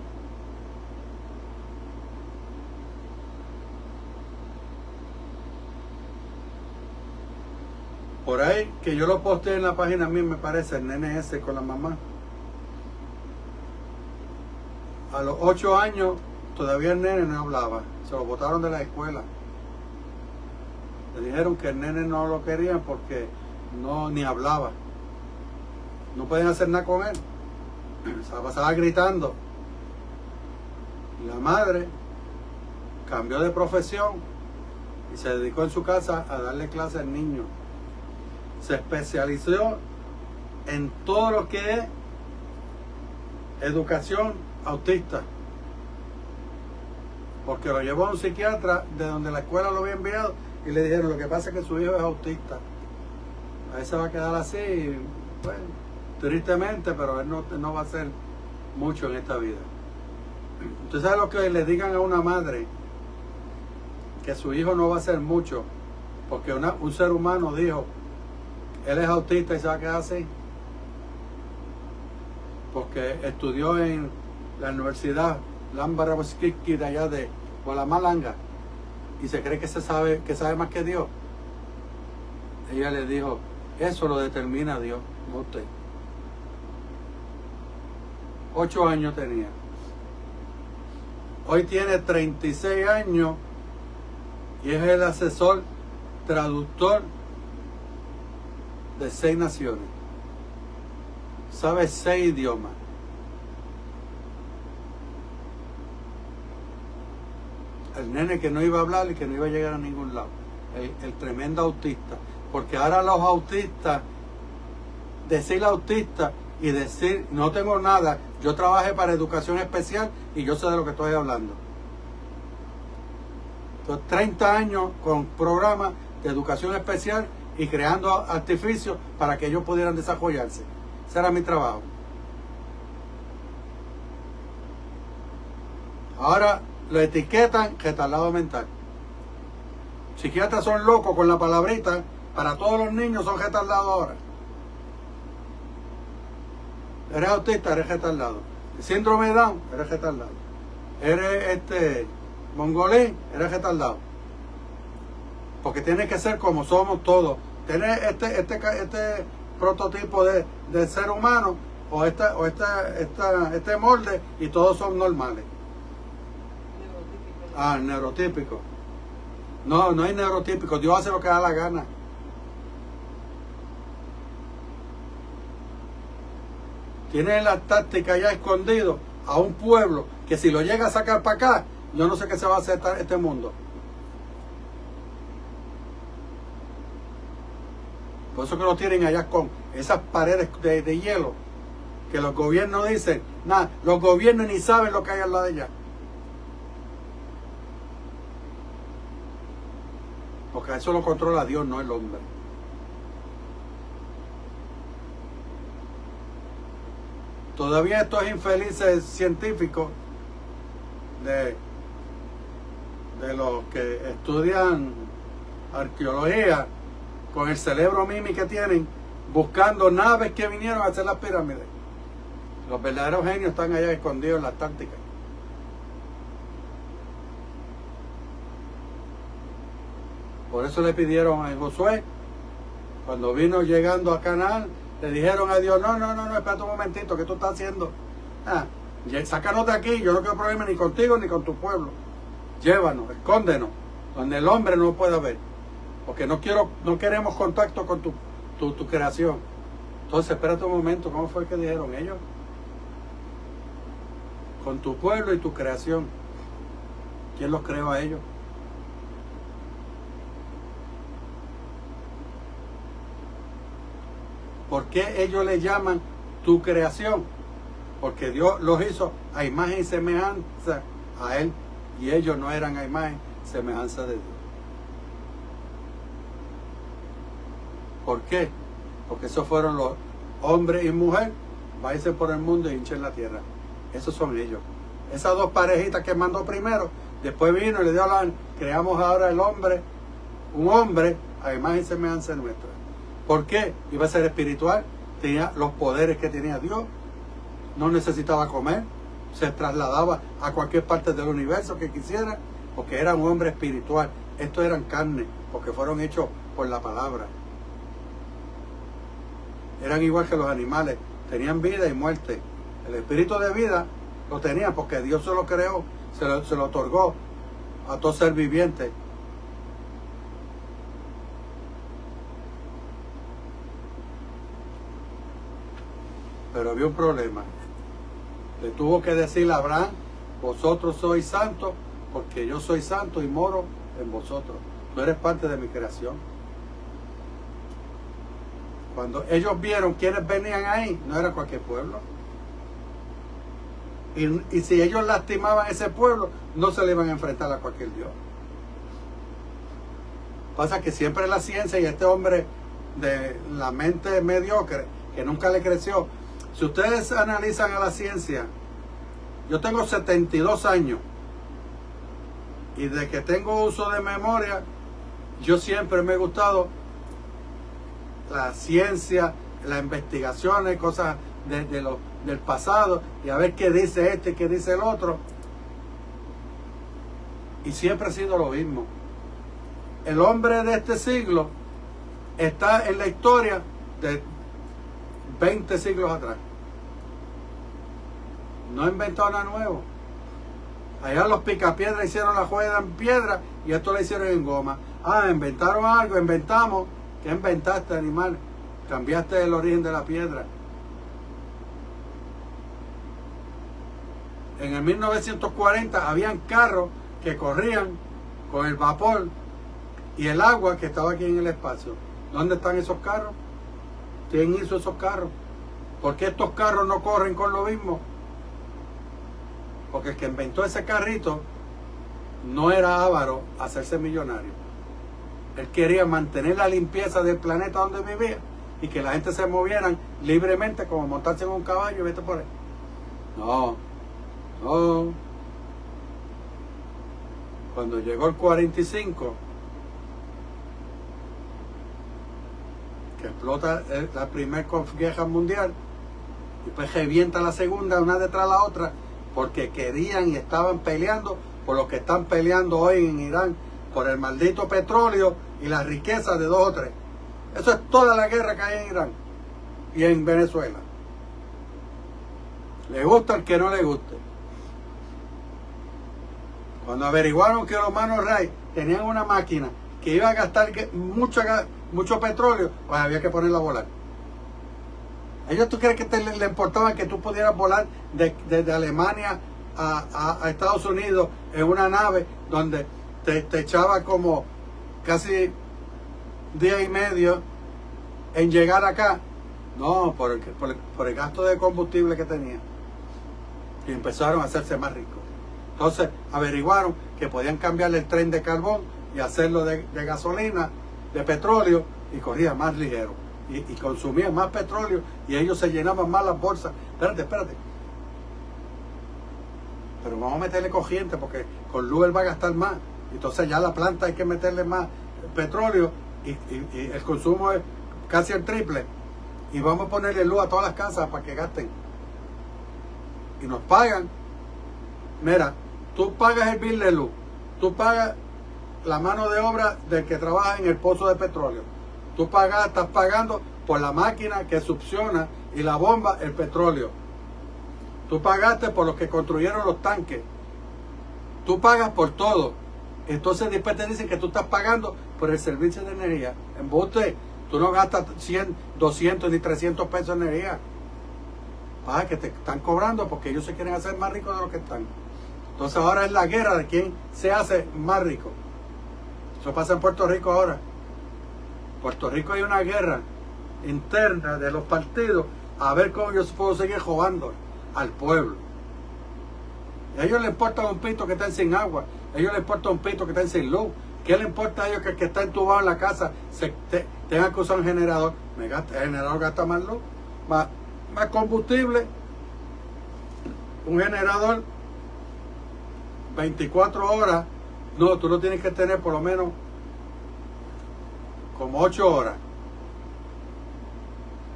Por ahí, que yo lo posteé en la página mía, me parece, el nene ese con la mamá. A los 8 años, todavía el nene no hablaba. Se lo botaron de la escuela. Le dijeron que el nene no lo querían porque ni hablaba. No podían hacer nada con él. Se la pasaba gritando. Y la madre cambió de profesión y se dedicó en su casa a darle clases al niño. Se especializó en todo lo que es educación autista, porque lo llevó a un psiquiatra de donde la escuela lo había enviado y le dijeron, lo que pasa es que su hijo es autista, ahí se va a quedar así, bueno, tristemente, pero él no va a hacer mucho en esta vida. Usted sabe lo que le digan a una madre, que su hijo no va a hacer mucho porque un ser humano dijo, él es autista y se va a quedar así, porque estudió en la universidad Lambarabosquiki de allá de Gualamalanga y se cree que sabe más que Dios. Ella le dijo, eso lo determina Dios, no usted. 8 años tenía. Hoy tiene 36 años y es el asesor traductor de 6 naciones. Sabe 6 idiomas. El nene que no iba a hablar y que no iba a llegar a ningún lado. El tremendo autista. Porque ahora los autistas, decir autista y decir no tengo nada, yo trabajé para educación especial y yo sé de lo que estoy hablando. Entonces, 30 años con programas de educación especial y creando artificios para que ellos pudieran desarrollarse. Ese era mi trabajo. Ahora lo etiquetan retardado mental. Psiquiatras son locos con la palabrita. Para todos los niños son retardados ahora. Eres autista, eres retardado. Síndrome de Down, eres retardado. Eres mongolín, eres retardado. Porque tiene que ser como somos todos. Tener este prototipo de ser humano o este molde y todos son normales. Neurotípico. No hay neurotípico. Dios hace lo que da la gana. Tiene la táctica ya escondido a un pueblo que si lo llega a sacar para acá, yo no sé qué se va a hacer este mundo. Por eso que lo tienen allá con esas paredes de hielo, que los gobiernos dicen, nada, los gobiernos ni saben lo que hay al lado de allá. Porque eso lo controla Dios, no el hombre. Todavía estos infelices científicos de los que estudian arqueología, con el cerebro mimi que tienen, buscando naves que vinieron a hacer las pirámides. Los verdaderos genios están allá escondidos en la Antártica. Por eso le pidieron a Josué, cuando vino llegando a Canaán, le dijeron a Dios, no, espérate un momentito, ¿qué tú estás haciendo? Sácanos de aquí, yo no quiero problemas ni contigo ni con tu pueblo. Llévanos, escóndenos, donde el hombre no pueda ver. Porque no queremos contacto con tu creación. Entonces, espérate un momento, ¿cómo fue que dijeron ellos? Con tu pueblo y tu creación. ¿Quién los creó a ellos? ¿Por qué ellos le llaman tu creación? Porque Dios los hizo a imagen y semejanza a Él, y ellos no eran a imagen y semejanza de Dios. ¿Por qué? Porque esos fueron los hombres y mujeres, váyanse por el mundo y hinchen la tierra. Esos son ellos. Esas dos parejitas que mandó primero, después vino y le dio creamos ahora el hombre, un hombre a imagen y semejanza nuestra. ¿Por qué? Iba a ser espiritual, tenía los poderes que tenía Dios, no necesitaba comer, se trasladaba a cualquier parte del universo que quisiera, porque era un hombre espiritual. Estos eran carne, porque fueron hechos por la palabra. Eran igual que los animales, tenían vida y muerte. El espíritu de vida lo tenían porque Dios se lo creó, se lo otorgó a todo ser viviente. Pero había un problema. Le tuvo que decir a Abraham, vosotros sois santos, porque yo soy santo y moro en vosotros. Tú eres parte de mi creación. Cuando ellos vieron quiénes venían ahí, no era cualquier pueblo. Y si ellos lastimaban ese pueblo, no se le iban a enfrentar a cualquier Dios. Pasa que siempre la ciencia y este hombre de la mente mediocre, que nunca le creció. Si ustedes analizan a la ciencia, yo tengo 72 años y de que tengo uso de memoria, yo siempre me he gustado la ciencia, las investigaciones, cosas del pasado, y a ver qué dice este y qué dice el otro. Y siempre ha sido lo mismo. El hombre de este siglo está en la historia de 20 siglos atrás. No ha inventado nada nuevo. Allá los picapiedras hicieron la juega en piedra y esto lo hicieron en goma. Inventaron algo, inventamos. ¿Qué inventaste, animal? Cambiaste el origen de la piedra. En el 1940 habían carros que corrían con el vapor y el agua que estaba aquí en el espacio. ¿Dónde están esos carros? ¿Quién hizo esos carros? ¿Por qué estos carros no corren con lo mismo? Porque el que inventó ese carrito no era avaro a hacerse millonario. Él quería mantener la limpieza del planeta donde vivía y que la gente se moviera libremente, como montarse en un caballo y vete por ahí. No. Cuando llegó el 45, que explota la primera guerra mundial, y después revienta la segunda, una detrás de la otra, porque querían y estaban peleando por lo que están peleando hoy en Irán, por el maldito petróleo y la riqueza de 2 o 3. Eso es toda la guerra que hay en Irán y en Venezuela. Le gusta al que no le guste. Cuando averiguaron que los Manos Ray tenían una máquina que iba a gastar mucho petróleo, pues había que ponerla a volar. ¿Ellos tú crees que le importaba que tú pudieras volar desde Alemania a Estados Unidos en una nave donde te echaba como casi día y medio en llegar acá? No, por el gasto de combustible que tenía. Y empezaron a hacerse más ricos. Entonces averiguaron que podían cambiarle el tren de carbón y hacerlo de gasolina, de petróleo, y corría más ligero. Y consumían más petróleo y ellos se llenaban más las bolsas. Espérate. Pero vamos a meterle corriente porque con luz él va a gastar más. Entonces ya la planta hay que meterle más petróleo y el consumo es casi el triple. Y vamos a ponerle luz a todas las casas para que gasten. Y nos pagan. Mira, tú pagas el bill de luz. Tú pagas la mano de obra del que trabaja en el pozo de petróleo. Tú estás pagando por la máquina que succiona y la bomba el petróleo. Tú pagaste por los que construyeron los tanques. Tú pagas por todo. Entonces después te dicen que tú estás pagando por el servicio de energía. Embuste, tú no gastas 100, 200 ni 300 pesos en energía. Pasa que te están cobrando porque ellos se quieren hacer más ricos de lo que están. Entonces ahora es la guerra de quién se hace más rico. Eso pasa en Puerto Rico ahora. En Puerto Rico hay una guerra interna de los partidos a ver cómo yo puedo seguir robando al pueblo. A ellos les importa un pito que estén sin agua. A ellos les importa un pito que estén sin luz. ¿Qué les importa a ellos que está entubado en la casa tenga que usar un generador? El generador gasta más luz, más combustible. Un generador 24 horas. No, tú lo tienes que tener por lo menos como 8 horas.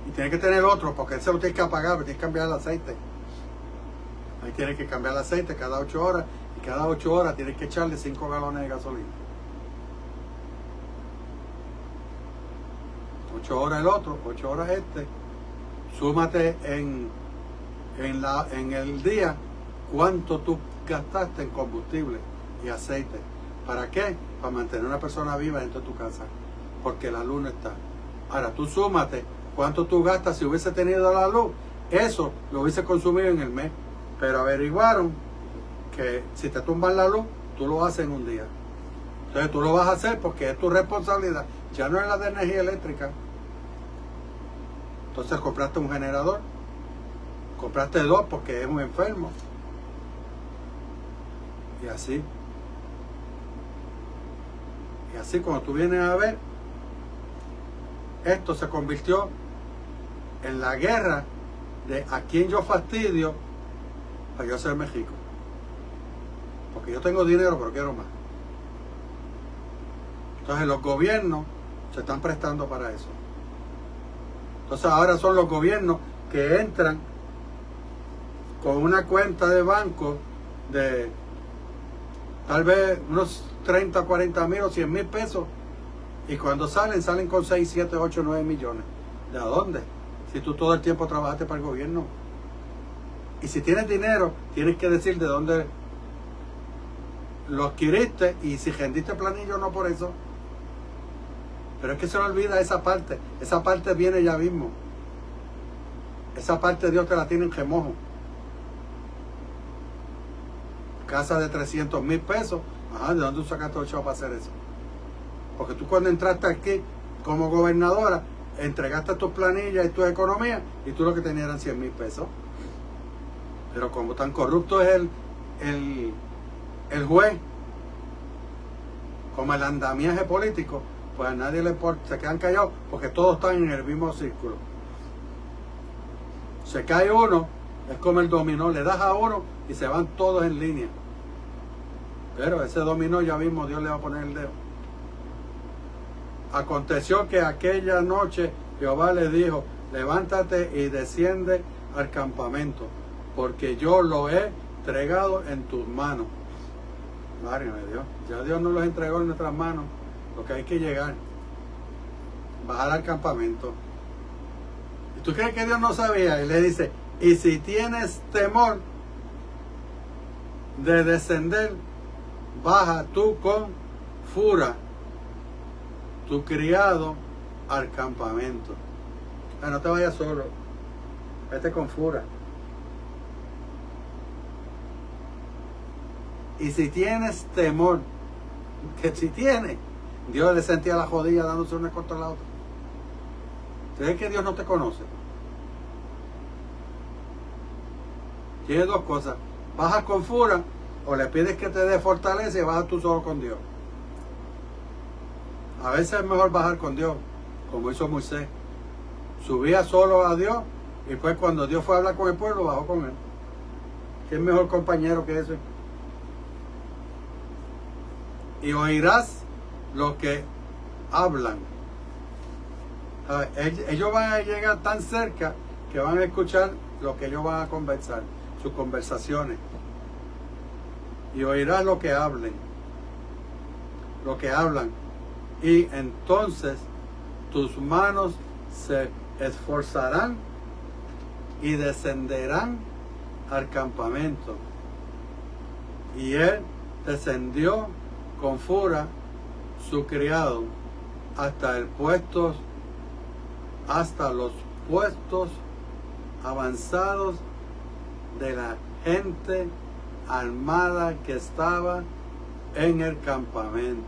Y tienes que tener otro porque ese lo tienes que apagar, tienes que cambiar el aceite. Ahí tienes que cambiar el aceite cada 8 horas. Y cada 8 horas tienes que echarle 5 galones de gasolina. 8 horas el otro, 8 horas este. Súmate en el día cuánto tú gastaste en combustible y aceite. ¿Para qué? Para mantener a una persona viva dentro de tu casa. Porque la luz no está. Ahora tú súmate cuánto tú gastas si hubiese tenido la luz. Eso lo hubiese consumido en el mes. Pero averiguaron que si te tumban la luz, tú lo haces en un día. Entonces tú lo vas a hacer porque es tu responsabilidad. Ya no es la de energía eléctrica. Entonces compraste un generador. Compraste 2 porque es un enfermo. Y así. Y así cuando tú vienes a ver, esto se convirtió en la guerra de a quién yo fastidio para yo ser México. Porque yo tengo dinero pero quiero más. Entonces los gobiernos se están prestando para eso. Entonces ahora son los gobiernos que entran con una cuenta de banco de tal vez unos 30, 40 mil o 100 mil pesos. Y cuando salen con 6, 7, 8, 9 millones. ¿De dónde? Si tú todo el tiempo trabajaste para el gobierno. Y si tienes dinero, tienes que decir de dónde lo adquiriste y si rendiste planillo o no por eso. Pero es que se le olvida esa parte. Esa parte viene ya mismo. Esa parte Dios te la tiene en remojo. Casa de 300 mil pesos. Ajá, ¿de dónde tú sacaste 8 para hacer eso? Porque tú cuando entraste aquí como gobernadora, entregaste tus planillas y tus economías y tú lo que tenías eran 100 mil pesos. Pero como tan corrupto es el juez, como el andamiaje político, pues a nadie le importa, se quedan callados porque todos están en el mismo círculo. Se cae uno, es como el dominó, le das a uno y se van todos en línea. Pero ese dominó ya mismo Dios le va a poner el dedo. Aconteció que aquella noche Jehová le dijo, levántate y desciende al campamento, porque yo lo he entregado en tus manos. Válgame Dios, ya Dios nos los entregó en nuestras manos. Lo que hay que llegar, bajar al campamento. ¿Y tú crees que Dios no sabía? Y le dice, y si tienes temor de descender, baja tú con Fura, tu criado, al campamento. No te vayas solo, vete con Fura. Y si tienes temor, que si tienes, Dios le sentía la jodilla dándose una contra la otra. ¿Sabes que Dios no te conoce? Tienes 2 cosas. Bajas con Fura o le pides que te dé fortaleza y bajas tú solo con Dios. A veces es mejor bajar con Dios, como hizo Moisés. Subía solo a Dios y después cuando Dios fue a hablar con el pueblo, bajó con él. ¿Qué mejor compañero que ese? Y oirás lo que hablan. Ellos van a llegar tan cerca que van a escuchar lo que ellos van a conversar, sus conversaciones. Y oirás lo que hablen, lo que hablan. Y entonces tus manos se esforzarán y descenderán al campamento. Y él descendió con Fura, su criado, hasta los puestos avanzados de la gente armada que estaba en el campamento.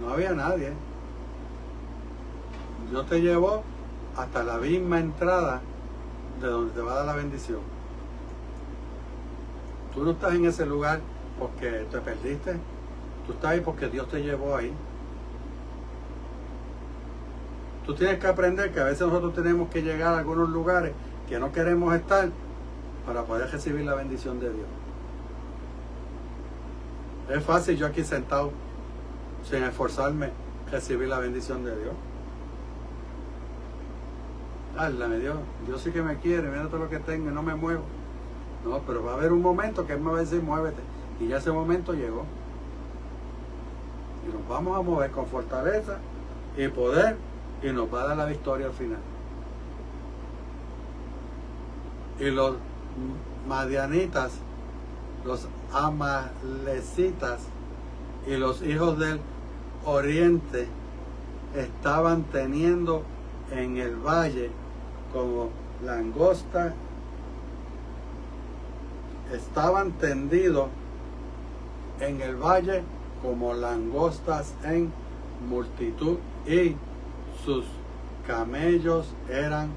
No había nadie. Dios te llevó hasta la misma entrada de donde te va a dar la bendición. Tú no estás en ese lugar porque te perdiste. Tú estás ahí porque Dios te llevó ahí. Tú tienes que aprender que a veces nosotros tenemos que llegar a algunos lugares que no queremos estar para poder recibir la bendición de Dios. Es fácil yo aquí sentado sin esforzarme recibir la bendición de Dios. Háblame Dios, Dios sí que me quiere, mira todo lo que tengo y no me muevo. No, pero va a haber un momento que Él me va a decir muévete. Y ya ese momento llegó. Y nos vamos a mover con fortaleza y poder y nos va a dar la victoria al final. Y los madianitas, los amalecitas y los hijos del oriente estaban teniendo en el valle como langosta, estaban tendidos en el valle como langostas en multitud y sus camellos eran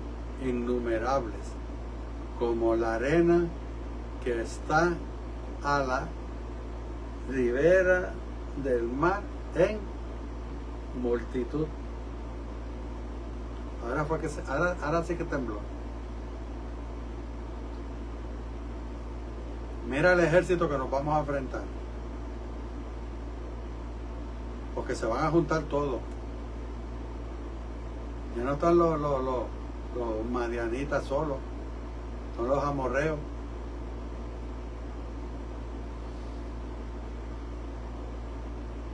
innumerables como la arena que está a la ribera del mar en multitud. Ahora sí que tembló. Mira el ejército que nos vamos a enfrentar. Porque se van a juntar todos. Ya no están los madianitas solos. Son los amorreos.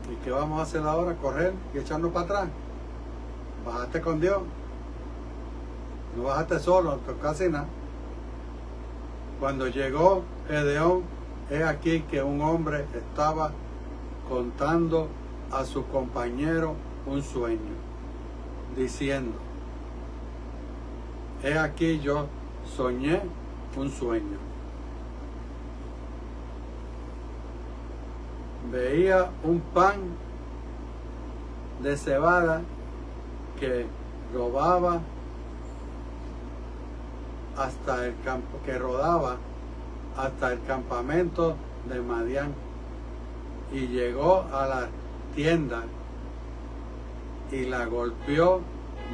¿Y qué vamos a hacer ahora? ¿Correr y echarnos para atrás? Bajaste con Dios. No bajaste solo, casi nada. Cuando llegó Gedeón, he aquí que un hombre estaba contando a su compañero un sueño, diciendo: he aquí yo soñé un sueño. Veía un pan de cebada que rodaba hasta el campamento de Madián, y llegó a la tienda y la golpeó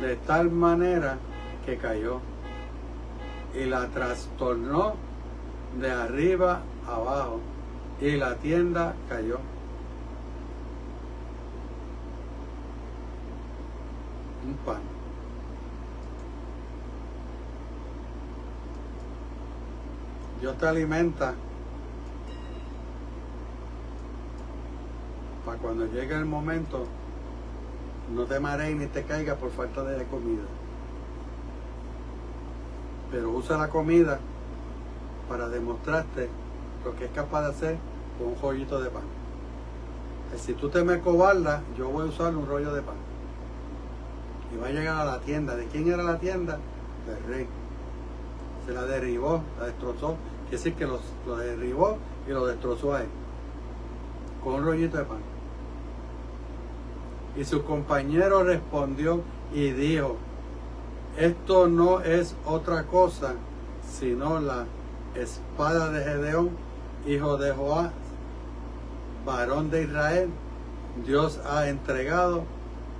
de tal manera que cayó y la trastornó de arriba abajo y la tienda cayó. Un pan. Dios te alimenta para cuando llegue el momento no te marees ni te caigas por falta de comida. Pero usa la comida para demostrarte lo que es capaz de hacer con un rollito de pan. Si tú te me cobardas, yo voy a usar un rollo de pan. Y va a llegar a la tienda. ¿De quién era la tienda? Del rey. Se la derribó, la destrozó. Quiere decir que lo derribó y lo destrozó a él. Con un rollito de pan. Y su compañero respondió y dijo: esto no es otra cosa sino la espada de Gedeón, hijo de Joás, varón de Israel. Dios ha entregado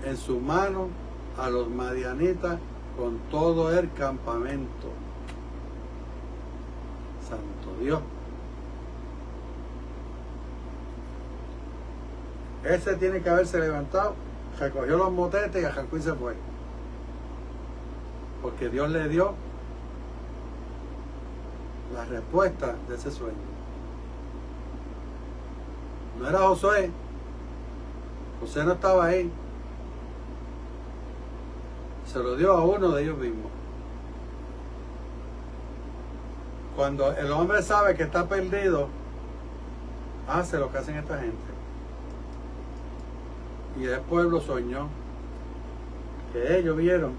en su mano a los madianitas con todo el campamento. Santo Dios. Ese tiene que haberse levantado, recogió los motetes y arrancó y se fue. Porque Dios le dio la respuesta de ese sueño. No era Josué. José no estaba ahí. Se lo dio a uno de ellos mismos. Cuando el hombre sabe que está perdido, hace lo que hacen esta gente. Y el pueblo soñó que ellos vieron.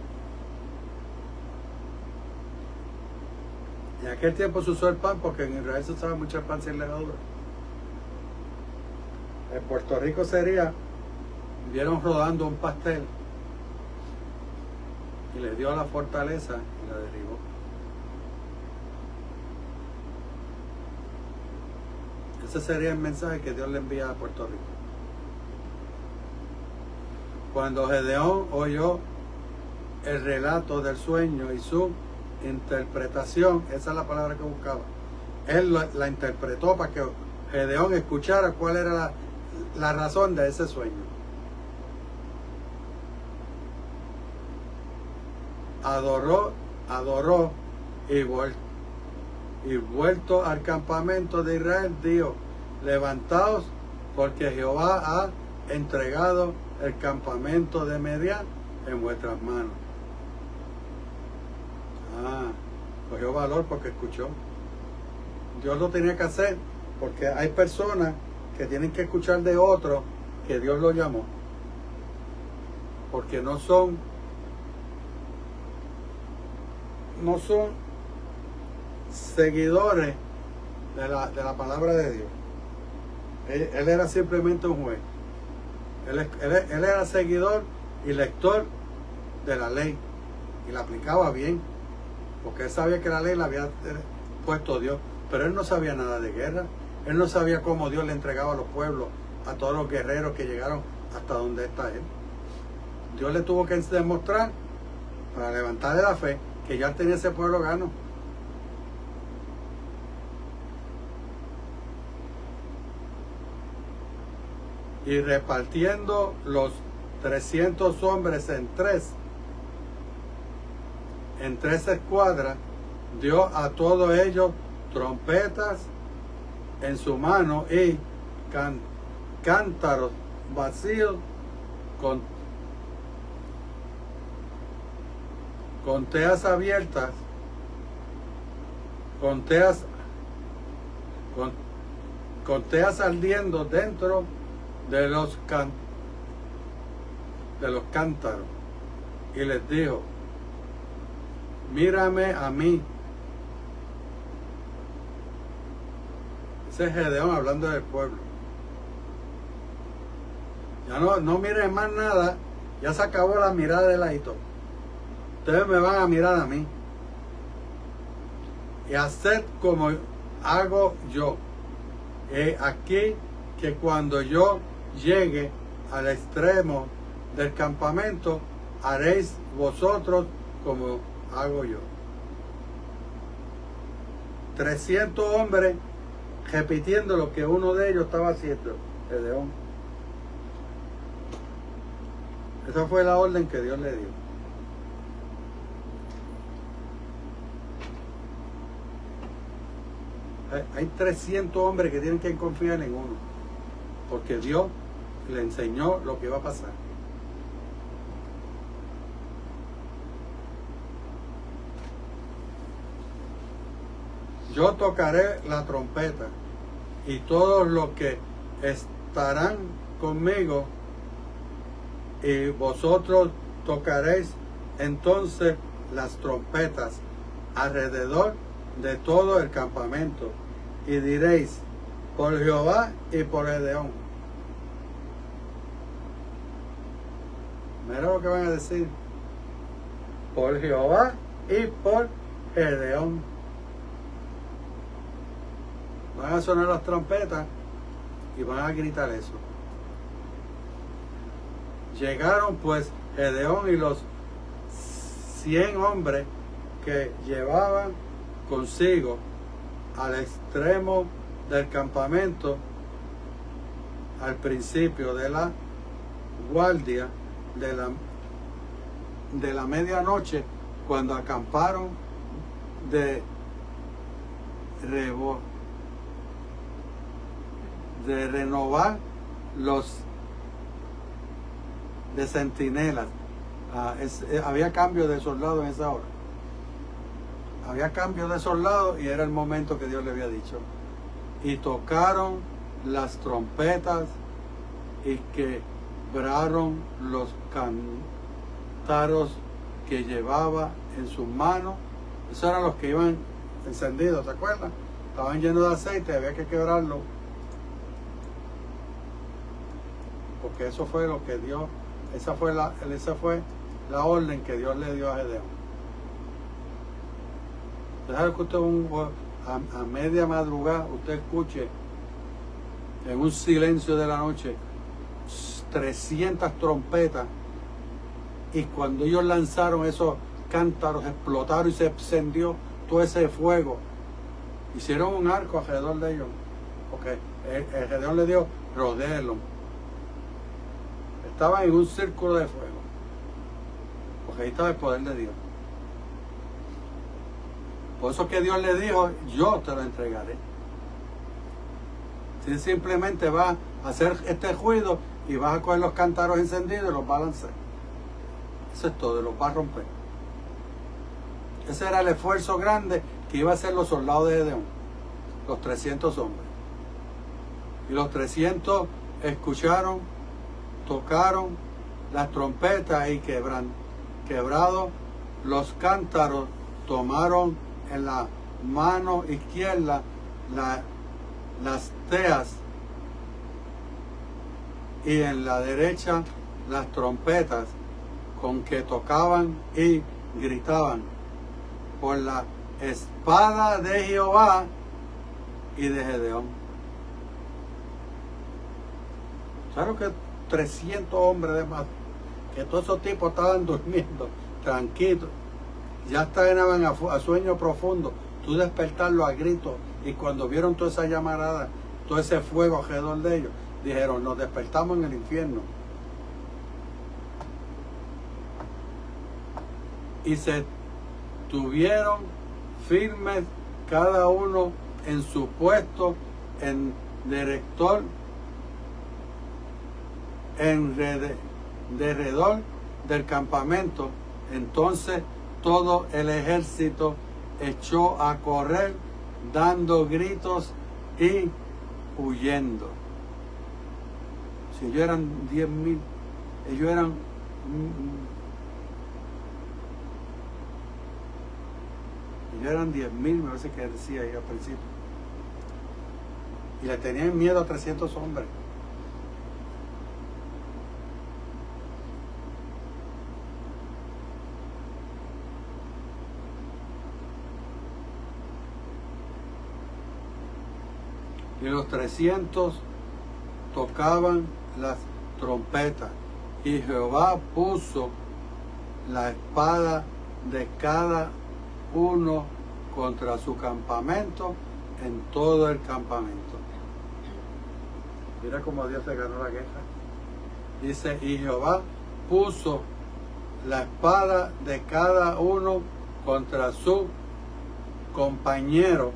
En aquel tiempo se usó el pan porque en Israel se usaba mucho el pan sin levadura. En Puerto Rico vieron rodando un pastel y les dio la fortaleza y la derribó. Ese sería el mensaje que Dios le envía a Puerto Rico. Cuando Gedeón oyó el relato del sueño y su interpretación, esa es la palabra que buscaba, él la interpretó para que Gedeón escuchara cuál era la razón de ese sueño. Adoró y vuelto al campamento de Israel, dijo: levantaos, porque Jehová ha entregado el campamento de Medián en vuestras manos. Cogió valor porque escuchó. Dios lo tenía que hacer, porque hay personas que tienen que escuchar de otro que Dios lo llamó, porque no son seguidores de la palabra de Dios. Él era simplemente un juez. Él era seguidor y lector de la ley y la aplicaba bien, porque él sabía que la ley la había puesto Dios, pero él no sabía nada de guerra. Él no sabía cómo Dios le entregaba a los pueblos, a todos los guerreros que llegaron hasta donde está él. Dios le tuvo que demostrar, para levantarle la fe, que ya tenía ese pueblo gano. Y repartiendo los 300 hombres en tres escuadras, dio a todos ellos trompetas en su mano y cántaros vacíos con teas abiertas, con teas ardiendo dentro de los cántaros, y les dijo: mírame a mí. Ese es Gedeón hablando del pueblo. Ya no miren más nada, ya se acabó la mirada de ladito. Ustedes me van a mirar a mí y hacer como hago yo. Aquí que cuando yo llegue al extremo del campamento, haréis vosotros como hago yo. 300 hombres repitiendo lo que uno de ellos estaba haciendo, Gedeón. Esa fue la orden que Dios le dio. Hay 300 hombres que tienen que confiar en uno, porque Dios le enseñó lo que iba a pasar. Yo tocaré la trompeta y todos los que estarán conmigo, y vosotros tocaréis entonces las trompetas alrededor de todo el campamento, y diréis: por Jehová y por Gedeón. Mira lo que van a decir: por Jehová y por Gedeón. Van a sonar las trompetas y van a gritar eso. Llegaron pues Gedeón y los 100 hombres que llevaban consigo al extremo del campamento, al principio de la guardia de la medianoche, cuando acamparon de renovar los de centinelas. Había cambio de soldados en esa hora. había cambio de esos lados y era el momento que Dios le había dicho. Y tocaron las trompetas y quebraron los cántaros que llevaba en sus manos. Esos eran los que iban encendidos, ¿se acuerdan? Estaban llenos de aceite, había que quebrarlo. Porque eso fue lo que Dios, esa fue la orden que Dios le dio a Gedeón. Dejar que usted a media madrugada usted escuche en un silencio de la noche 300 trompetas, y cuando ellos lanzaron esos cántaros explotaron y se encendió todo ese fuego. Hicieron un arco alrededor de ellos, porque el Gedeón le dio rodéelo. Estaban en un círculo de fuego, porque ahí estaba el poder de Dios. Por eso que Dios le dijo, yo te lo entregaré. Si simplemente vas a hacer este ruido y vas a coger los cántaros encendidos y los vas a lanzar. Eso es todo, los vas a romper. Ese era el esfuerzo grande que iban a hacer los soldados de Gedeón, los 300 hombres. Y los 300 escucharon, tocaron las trompetas y quebrado los cántaros, tomaron en la mano izquierda las teas y en la derecha las trompetas con que tocaban y gritaban por la espada de Jehová y de Gedeón. Claro que 300 hombres de más, que todos esos tipos estaban durmiendo tranquilos, ya estaban a sueño profundo, tú despertarlos a gritos, y cuando vieron toda esa llamarada, todo ese fuego alrededor de ellos, dijeron, nos despertamos en el infierno. Y se tuvieron firmes cada uno en su puesto, en derredor del campamento. Entonces todo el ejército echó a correr dando gritos y huyendo. Si ellos eran 10,000, ellos eran Ellos eran 10,000, me parece que decía ahí al principio. Y le tenían miedo a 300 hombres. Y los 300 tocaban las trompetas. Y Jehová puso la espada de cada uno contra su campamento en todo el campamento. Mira cómo Dios se ganó la guerra. Dice, y Jehová puso la espada de cada uno contra su compañero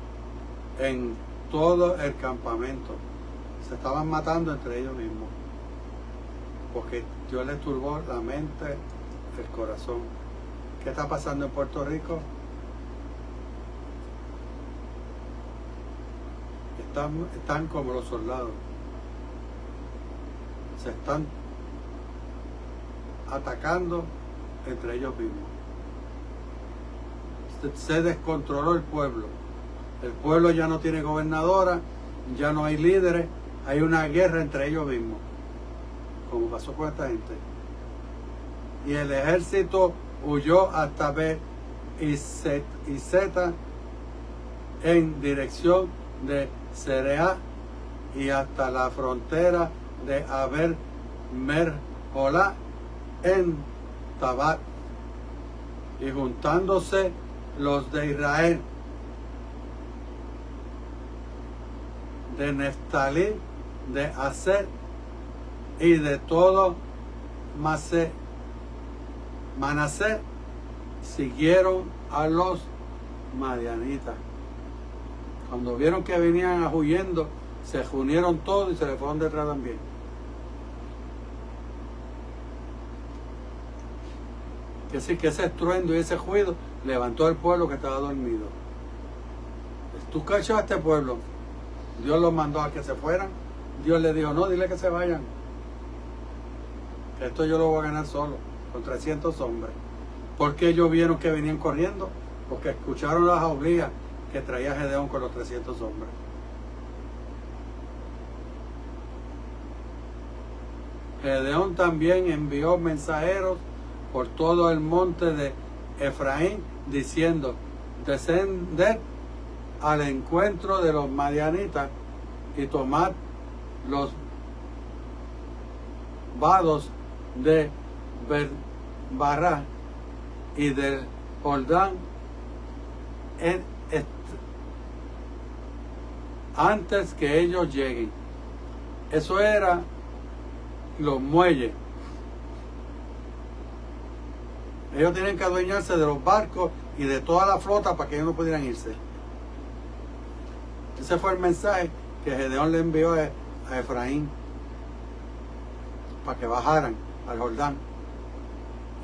en todo el campamento. Se estaban matando entre ellos mismos, porque Dios les turbó la mente, el corazón. ¿Qué está pasando en Puerto Rico? Están como los soldados. Se están atacando entre ellos mismos. Se descontroló el pueblo. El pueblo ya no tiene gobernadora, ya no hay líderes, hay una guerra entre ellos mismos, como pasó con esta gente. Y el ejército huyó hasta B y Z en dirección de Cerea y hasta la frontera de Aber Merjolá en Tabat. Y juntándose los de Israel, de Neftalí, de Aser y de todo Manasés, siguieron a los madianitas. Cuando vieron que venían huyendo, se unieron todos y se le fueron detrás también. Que sí, que ese estruendo y ese ruido levantó al pueblo que estaba dormido. Tú cachas a este pueblo. Dios los mandó a que se fueran. Dios les dijo, no, dile que se vayan. Esto yo lo voy a ganar solo, con 300 hombres. ¿Por qué ellos vieron que venían corriendo? Porque escucharon las jaulías que traía Gedeón con los 300 hombres. Gedeón también envió mensajeros por todo el monte de Efraín, diciendo, descended al encuentro de los madianitas y tomad los vados de Barra y del Jordán antes que ellos lleguen. Eso era los muelles. Ellos tienen que adueñarse de los barcos y de toda la flota para que ellos no pudieran irse. Ese fue el mensaje que Gedeón le envió a Efraín para que bajaran al Jordán.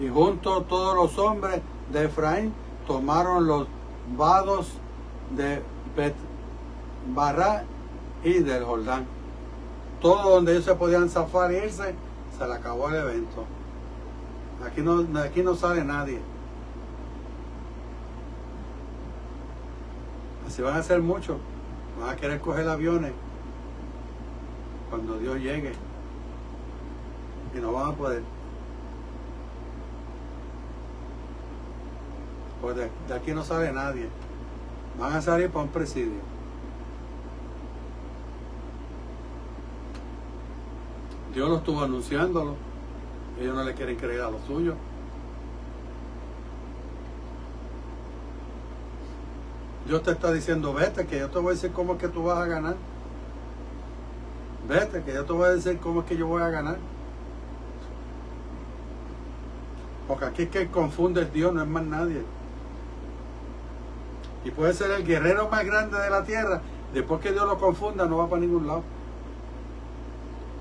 Y junto todos los hombres de Efraín tomaron los vados de Bet-Bará y del Jordán. Todo donde ellos se podían zafar e irse, se le acabó el evento. Aquí no sale nadie. Así van a ser muchos. Van a querer coger aviones cuando Dios llegue. Y no van a poder. Pues de aquí no sale nadie. Van a salir para un presidio. Dios lo estuvo anunciándolo. Ellos no le quieren creer a lo suyo. Dios te está diciendo, vete, que yo te voy a decir cómo es que tú vas a ganar. Vete, que yo te voy a decir cómo es que yo voy a ganar. Porque aquí es que confunde el Dios, no es más nadie. Y puede ser el guerrero más grande de la tierra. Después que Dios lo confunda, no va para ningún lado.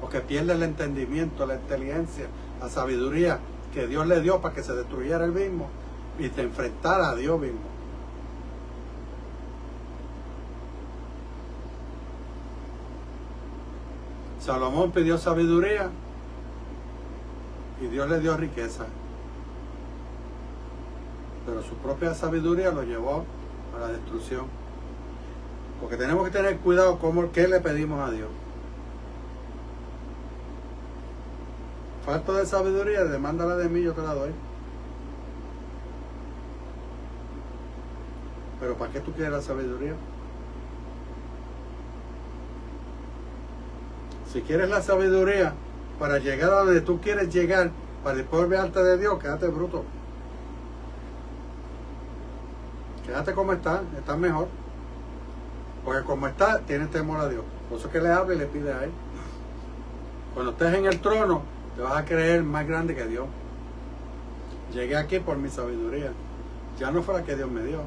Porque pierde el entendimiento, la inteligencia, la sabiduría que Dios le dio para que se destruyera él mismo y se enfrentara a Dios mismo. Salomón pidió sabiduría y Dios le dio riqueza. Pero su propia sabiduría lo llevó a la destrucción. Porque tenemos que tener cuidado con qué le pedimos a Dios. Falta de sabiduría, demándala de mí, yo te la doy. Pero ¿para qué tú quieres la sabiduría? Si quieres la sabiduría para llegar a donde tú quieres llegar, para después vearte de Dios, quédate bruto. Quédate como estás mejor. Porque como estás, tienes temor a Dios. Por eso que le habla y le pide a Él. Cuando estés en el trono, te vas a creer más grande que Dios. Llegué aquí por mi sabiduría. Ya no fue la que Dios me dio.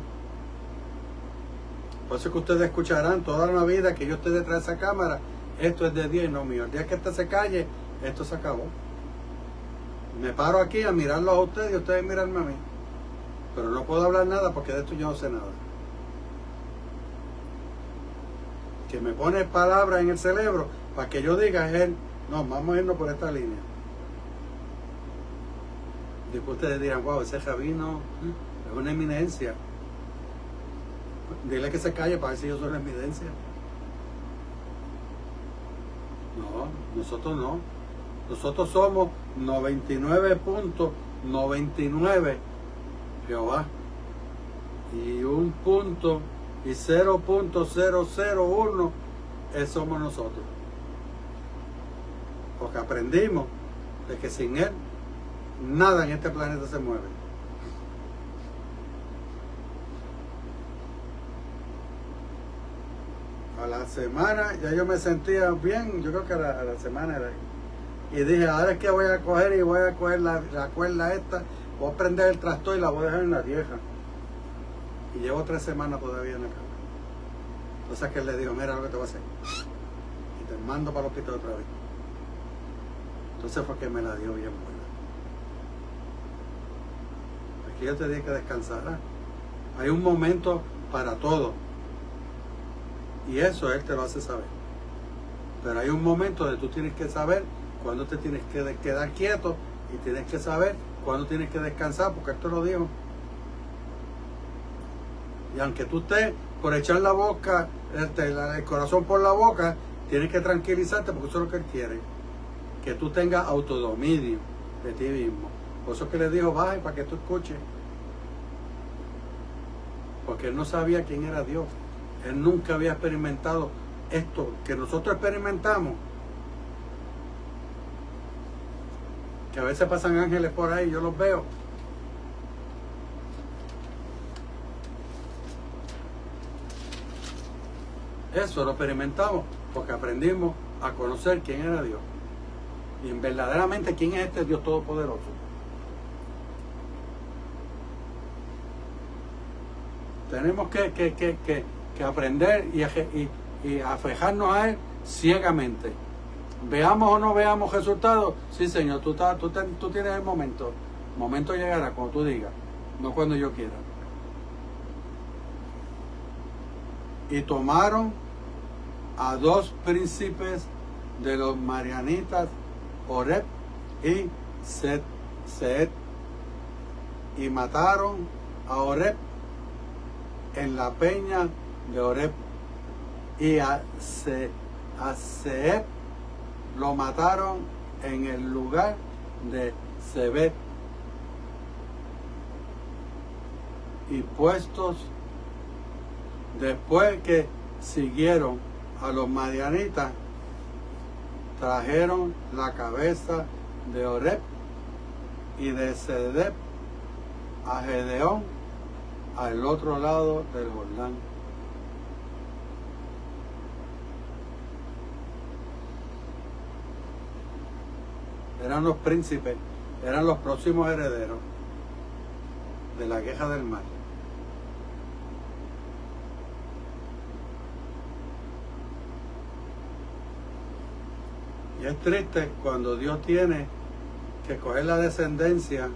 Por eso que ustedes escucharán toda la vida que yo esté detrás de esa cámara. Esto es de Dios y no mío. El día que este se calle, esto se acabó. Me paro aquí a mirarlos a ustedes y ustedes mirarme a mí. Pero no puedo hablar nada porque de esto yo no sé nada. Que me pone palabras en el cerebro para que yo diga es él. No, vamos a irnos por esta línea. Después ustedes dirán, wow, ese rabino es una eminencia. Dile que se calle para ver si yo soy una eminencia. No, nosotros no. Nosotros somos 99.99 Jehová. Y 1 punto y 0.001 somos nosotros. Porque aprendimos de que sin Él nada en este planeta se mueve. A la semana ya yo me sentía bien, yo creo que a la semana era. Y dije, ahora es que voy a coger y voy a coger la cuerda esta, voy a prender el tractor y la voy a dejar en la vieja. Y llevo 3 semanas todavía en la cama. Entonces que él le dijo, mira lo que te voy a hacer. Y te mando para el hospital otra vez. Entonces fue que me la dio bien buena. Aquí yo te dije que descansara. Hay un momento para todo. Y eso Él te lo hace saber. Pero hay un momento donde tú tienes que saber cuándo te tienes que quedar quieto y tienes que saber cuándo tienes que descansar, porque Él te lo dijo. Y aunque tú estés por echar la boca, el corazón por la boca, tienes que tranquilizarte porque eso es lo que Él quiere. Que tú tengas autodominio de ti mismo. Por eso es que le dijo, baja para que tú escuches. Porque Él no sabía quién era Dios. Él nunca había experimentado esto que nosotros experimentamos. Que a veces pasan ángeles por ahí, yo los veo. Eso lo experimentamos porque aprendimos a conocer quién era Dios. Y verdaderamente quién es este Dios Todopoderoso. Tenemos que aprender y afejarnos a Él ciegamente. Veamos o no veamos resultados. Sí, Señor, tú tienes el momento. El momento llegará cuando tú digas, no cuando yo quiera. Y tomaron a 2 príncipes de los marianitas, Oreb y Seet, y mataron a Oreb en la peña de Oreb, y a Seet lo mataron en el lugar de Sebet. Y puestos, después que siguieron a los madianitas, trajeron la cabeza de Oreb y de Sedep a Gedeón al otro lado del Jordán. Eran los príncipes, eran los próximos herederos de la queja del mar. Y es triste cuando Dios tiene que coger la descendencia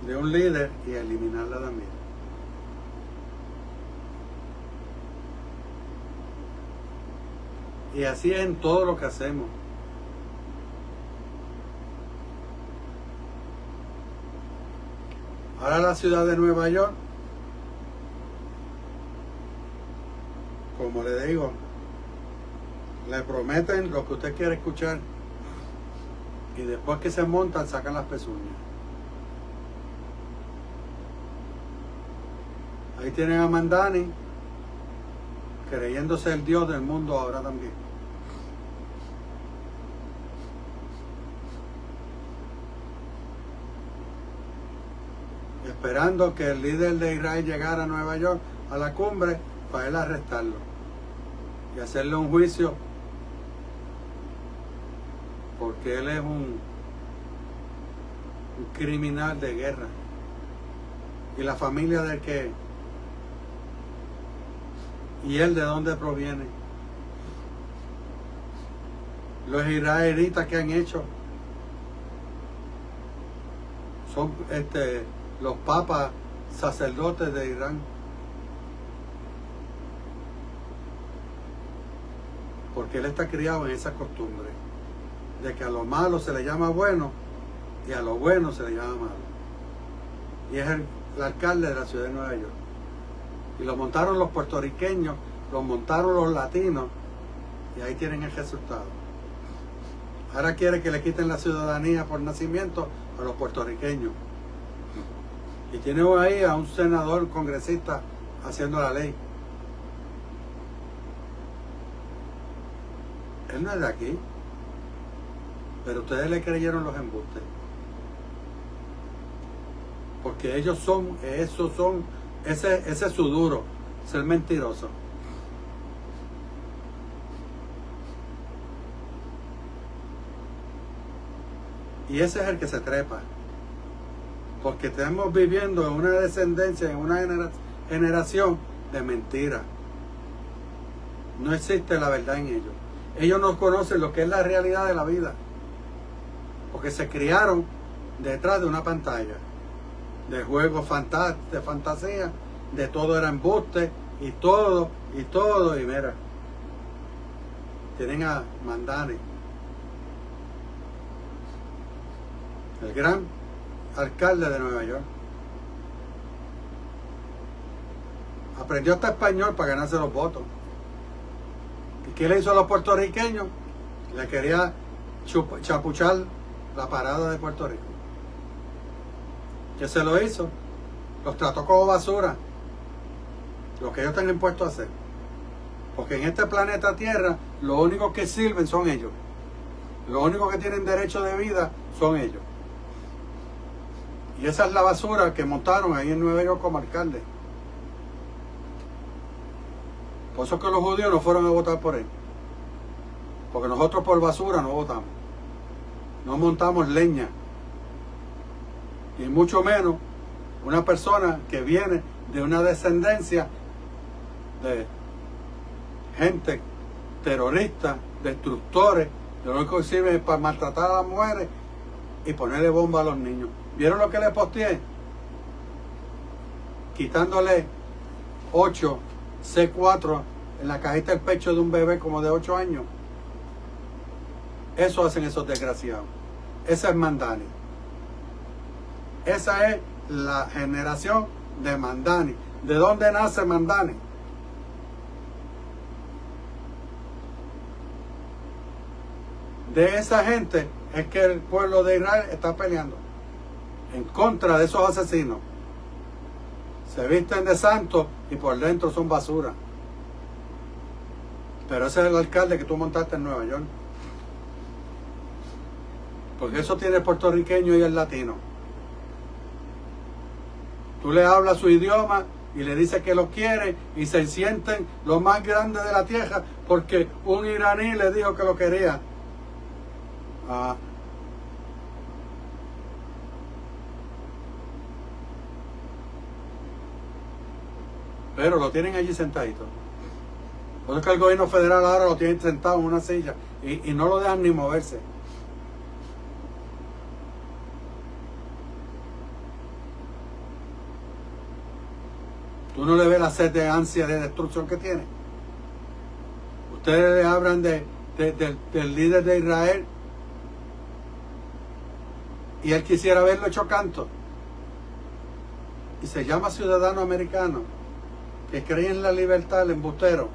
de un líder y eliminarla también. Y así es en todo lo que hacemos. Ahora la ciudad de Nueva York, como le digo, le prometen lo que usted quiere escuchar y después que se montan sacan las pezuñas. Ahí tienen a Mandani creyéndose el Dios del mundo ahora también. Esperando que el líder de Israel llegara a Nueva York a la cumbre para él arrestarlo y hacerle un juicio, porque él es un criminal de guerra. ¿Y la familia de qué? ¿Y él de dónde proviene? Los israelitas que han hecho son los papas sacerdotes de Irán. Porque él está criado en esa costumbre de que a lo malo se le llama bueno y a lo bueno se le llama malo. Y es el alcalde de la ciudad de Nueva York. Y lo montaron los puertorriqueños, lo montaron los latinos, y ahí tienen el resultado. Ahora quiere que le quiten la ciudadanía por nacimiento a los puertorriqueños. Y tiene ahí a un senador congresista haciendo la ley. Él no es de aquí, pero ustedes le creyeron los embustes. Porque ellos son, ese es su duro, ser mentiroso. Y ese es el que se trepa. Porque estamos viviendo en una descendencia, en una generación de mentiras. No existe la verdad en ellos. Ellos no conocen lo que es la realidad de la vida. Porque se criaron detrás de una pantalla. de juegos de fantasía, de todo era embuste, y todo, y mira, tienen a Mandani, el gran alcalde de Nueva York. Aprendió hasta español para ganarse los votos. ¿Y qué le hizo a los puertorriqueños? Le quería chapuchar la parada de Puerto Rico. ¿Qué se lo hizo? Los trató como basura. Lo que ellos están impuestos a hacer. Porque en este planeta Tierra, lo único que sirven son ellos. Lo único que tienen derecho de vida son ellos. Y esa es la basura que montaron ahí en Nueva York como alcalde. Por eso es que los judíos no fueron a votar por él. Porque nosotros por basura no votamos. No montamos leña. Y mucho menos una persona que viene de una descendencia de gente terrorista, destructores, de lo único que sirve es para maltratar a las mujeres y ponerle bomba a los niños. ¿Vieron lo que le posteé? Quitándole 8 C4 en la cajita del pecho de un bebé como de 8 años. Eso hacen esos desgraciados. Esa es Mandani. Esa es la generación de Mandani. ¿De dónde nace Mandani? De esa gente es que el pueblo de Israel está peleando en contra de esos asesinos. Se visten de santos y por dentro son basura. Pero ese es el alcalde que tú montaste en Nueva York. Porque eso tiene el puertorriqueño y el latino. Tú le hablas su idioma y le dices que lo quiere y se sienten los más grandes de la tierra porque un iraní le dijo que lo quería. Pero lo tienen allí sentadito. Por eso es que el gobierno federal ahora lo tiene sentado en una silla y no lo dejan ni moverse. Tú no le ves la sed de ansia de destrucción que tiene. Ustedes le hablan del líder de Israel y él quisiera verlo hecho canto. Y se llama ciudadano americano, que cree en la libertad, el embustero.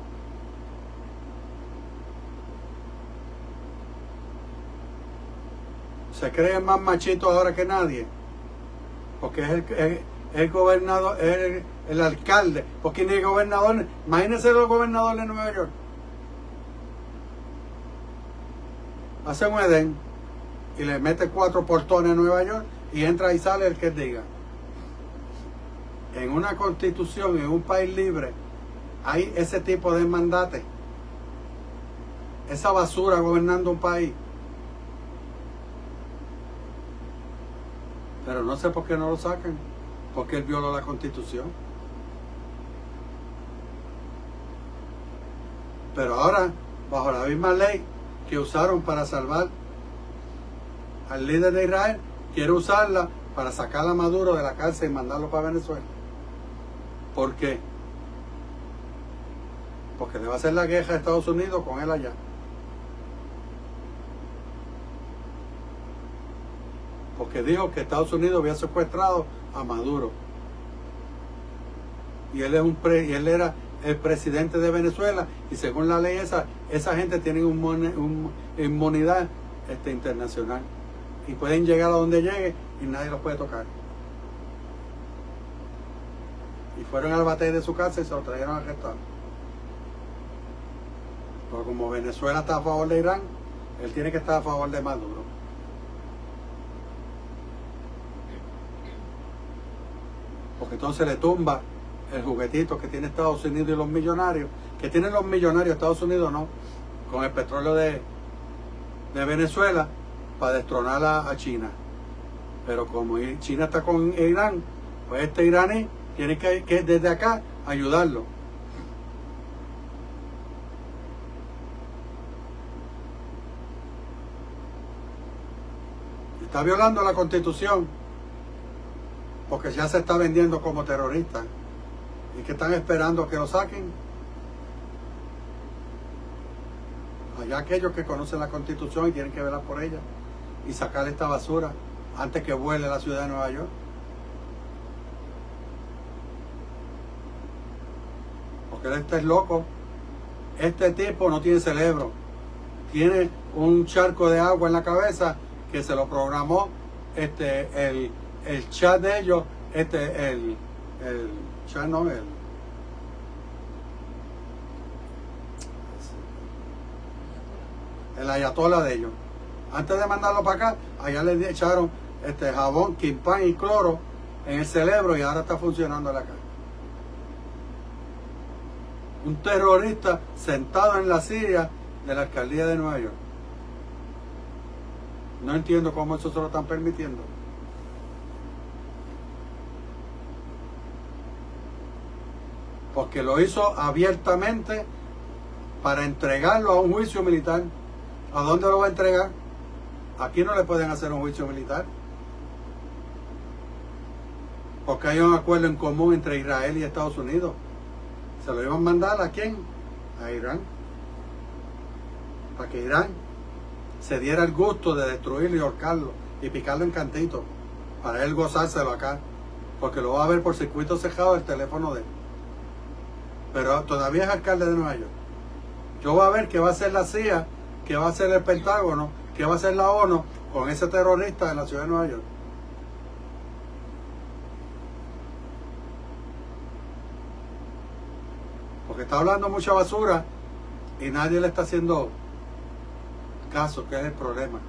Se cree más machito ahora que nadie, porque es el gobernador, es el alcalde, porque ni el gobernador. Imagínense los gobernadores de Nueva York. Hace un Edén y le mete 4 portones a Nueva York y entra y sale el que diga. En una constitución, en un país libre, hay ese tipo de mandates. Esa basura gobernando un país. Pero no sé por qué no lo sacan. Porque él violó la constitución. Pero ahora, bajo la misma ley que usaron para salvar al líder de Israel, quiere usarla para sacar a Maduro de la cárcel y mandarlo para Venezuela. ¿Por qué? Porque le va a hacer la guerra a Estados Unidos con él allá. Porque dijo que Estados Unidos había secuestrado a Maduro. Y él era el presidente de Venezuela. Y según la ley esa gente tiene inmunidad internacional. Y pueden llegar a donde llegue y nadie los puede tocar. Y fueron al batey de su casa y se lo trajeron arrestado. Pero como Venezuela está a favor de Irán, él tiene que estar a favor de Maduro. Porque entonces le tumba el juguetito que tiene Estados Unidos y los millonarios. Que tienen los millonarios, Estados Unidos no. Con el petróleo de Venezuela para destronar a China. Pero como China está con Irán, pues este iraní tiene que desde acá ayudarlo. Está violando la Constitución. porque ya se está vendiendo como terrorista. ¿Y que están esperando que lo saquen? Allá aquellos que conocen la Constitución y tienen que velar por ella y sacar esta basura antes que vuele la ciudad de Nueva York. Porque este es loco. Este tipo no tiene cerebro. Tiene un charco de agua en la cabeza que se lo programó el chat de ellos, el ayatollah de ellos. Antes de mandarlo para acá, allá le echaron jabón, quimpán y cloro en el cerebro y ahora está funcionando acá. Un terrorista sentado en la silla de la alcaldía de Nueva York. No entiendo cómo eso se lo están permitiendo. Porque lo hizo abiertamente para entregarlo a un juicio militar. ¿A dónde lo va a entregar? Aquí no le pueden hacer un juicio militar. Porque hay un acuerdo en común entre Israel y Estados Unidos. ¿Se lo iban a mandar a quién? A Irán. Para que Irán se diera el gusto de destruirlo y ahorcarlo y picarlo en cantitos para él gozárselo acá, porque lo va a ver por circuito cerrado el teléfono de él. Pero todavía es alcalde de Nueva York. Yo voy a ver qué va a hacer la CIA, qué va a hacer el Pentágono, qué va a hacer la ONU con ese terrorista en la ciudad de Nueva York. Porque está hablando mucha basura y nadie le está haciendo caso, que es el problema.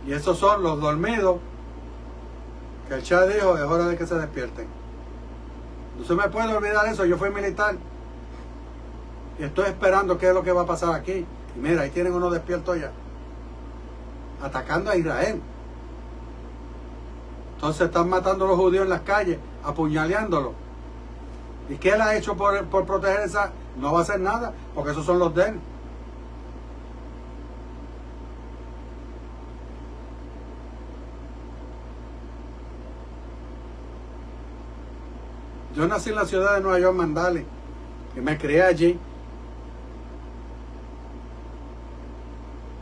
Y esos son los dormidos que el chat dijo, es hora de que se despierten. No se me puede olvidar eso, yo fui militar y estoy esperando qué es lo que va a pasar aquí. Y mira, ahí tienen uno despierto ya, atacando a Israel. Entonces están matando a los judíos en las calles, apuñaleándolos. ¿Y qué él ha hecho por proteger esa? No va a hacer nada, porque esos son los de él. Yo nací en la ciudad de Nueva York, Mandalay, y me crié allí.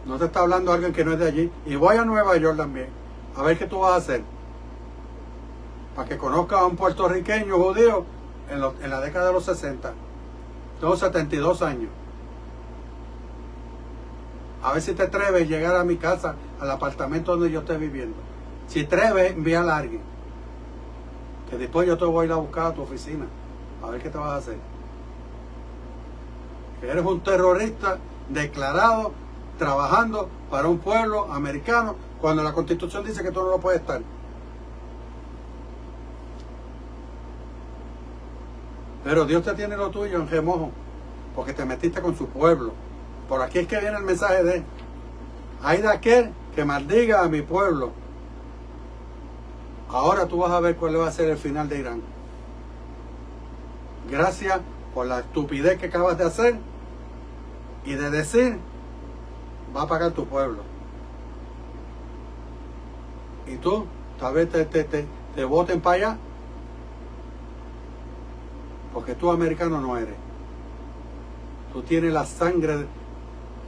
No te está hablando alguien que no es de allí. Y voy a Nueva York también, a ver qué tú vas a hacer. Para que conozcas a un puertorriqueño judío en la década de los 60. Tengo 72 años. A ver si te atreves a llegar a mi casa, al apartamento donde yo esté viviendo. Si te atreves, envíala a alguien. Que después yo te voy a ir a buscar a tu oficina. A ver qué te vas a hacer. Que eres un terrorista declarado, trabajando para un pueblo americano, cuando la Constitución dice que tú no lo puedes estar. Pero Dios te tiene lo tuyo en remojo, porque te metiste con su pueblo. Por aquí es que viene el mensaje de él. Hay de aquel que maldiga a mi pueblo. Ahora tú vas a ver cuál va a ser el final de Irán. Gracias por la estupidez que acabas de hacer y de decir, va a pagar tu pueblo. Y tú, tal vez te voten para allá, porque tú americano no eres. Tú tienes la sangre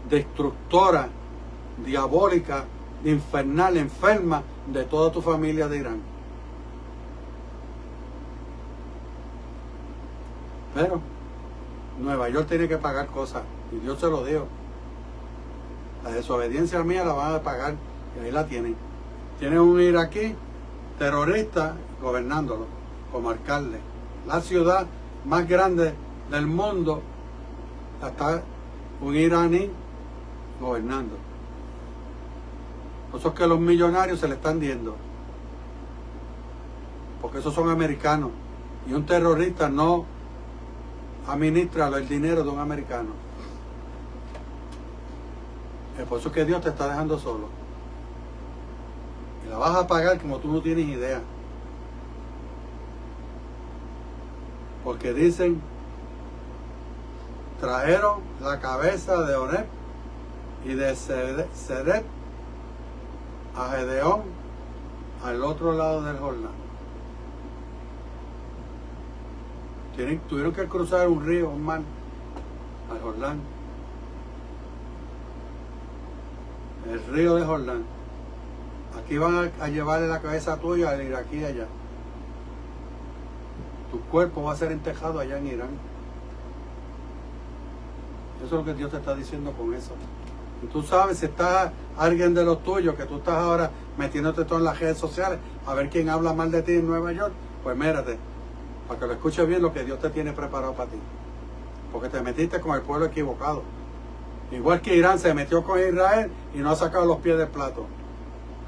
destructora, diabólica, infernal, enferma de toda tu familia de Irán. Pero Nueva York tiene que pagar cosas, y Dios se lo dio. La desobediencia mía la van a pagar, y ahí la tienen. Tienen un iraquí terrorista gobernándolo como alcalde. La ciudad más grande del mundo está un iraní gobernando. Por eso es que los millonarios se le están yendo, porque esos son americanos, y un terrorista no administra el dinero de un americano. Es por eso que Dios te está dejando solo, y la vas a pagar como tú no tienes idea. Porque dicen, trajeron la cabeza de Oreb y de Seret a Gedeón al otro lado del Jordán. Tuvieron que cruzar un río, un mar, al Jordán. El río de Jordán. Aquí van a llevarle la cabeza tuya al iraquí allá. Tu cuerpo va a ser entejado allá en Irán. Eso es lo que Dios te está diciendo con eso. Y tú sabes, si está alguien de los tuyos, que tú estás ahora metiéndote todo en las redes sociales, a ver quién habla mal de ti en Nueva York, pues mírate, para que lo escuches bien lo que Dios te tiene preparado para ti. Porque te metiste con el pueblo equivocado. Igual que Irán se metió con Israel y no ha sacado los pies del plato.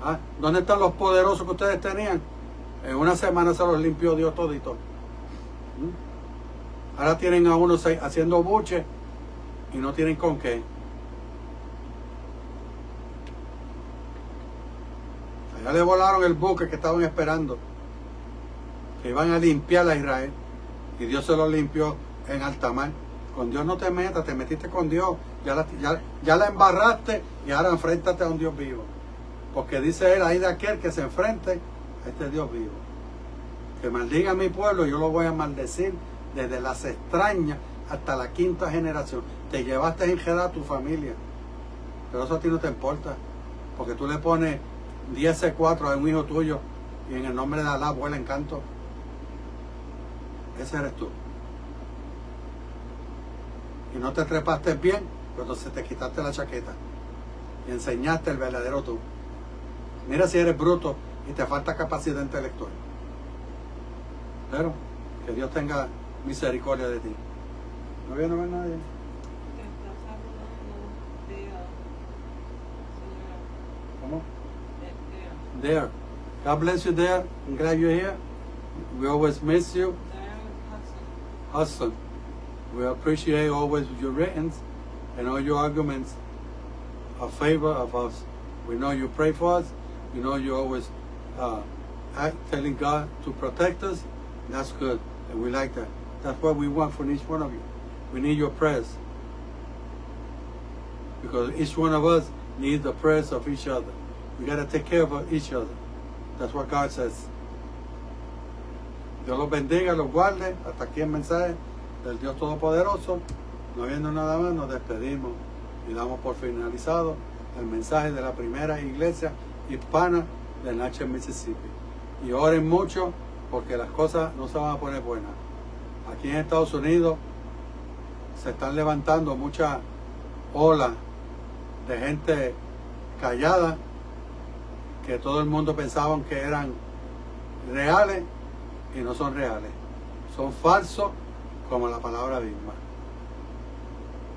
¿Ah? ¿Dónde están los poderosos que ustedes tenían? En una semana se los limpió Dios todito. Ahora tienen a unos haciendo buche y no tienen con qué. Allá le volaron el buque que estaban esperando, que iban a limpiar a Israel, y Dios se lo limpió en alta mar. Con Dios no te metas, te metiste con Dios, ya la embarraste y ahora enfréntate a un Dios vivo. Porque dice él, ahí de aquel que se enfrente a este Dios vivo. Que maldiga a mi pueblo, yo lo voy a maldecir desde las extrañas hasta la 5ª generación. Te llevaste a enredar a tu familia, pero eso a ti no te importa, porque tú le pones 10C4 a un hijo tuyo y en el nombre de Alá vuela en canto. Ese eres tú. Y no te trepaste bien cuando se te quitaste la chaqueta y enseñaste el verdadero tú. Mira si eres bruto y te falta capacidad intelectual. Pero que Dios tenga misericordia de ti. ¿No viene a ver nadie? ¿Cómo? There. God bless you there. I'm glad you're here. We always miss you. Hudson. We appreciate always your writings and all your arguments in favor of us. We know you pray for us. We know you always telling God to protect us. That's good. And we like that. That's what we want from each one of you. We need your prayers. Because each one of us needs the prayers of each other. We got to take care of each other. That's what God says. Dios los bendiga, los guarde. Hasta aquí el mensaje del Dios Todopoderoso. No habiendo nada más, nos despedimos y damos por finalizado el mensaje de la primera iglesia hispana de Natchez, Mississippi. Y oren mucho porque las cosas no se van a poner buenas. Aquí en Estados Unidos se están levantando muchas olas de gente callada que todo el mundo pensaban que eran reales y no son reales. Son falsos como la palabra misma.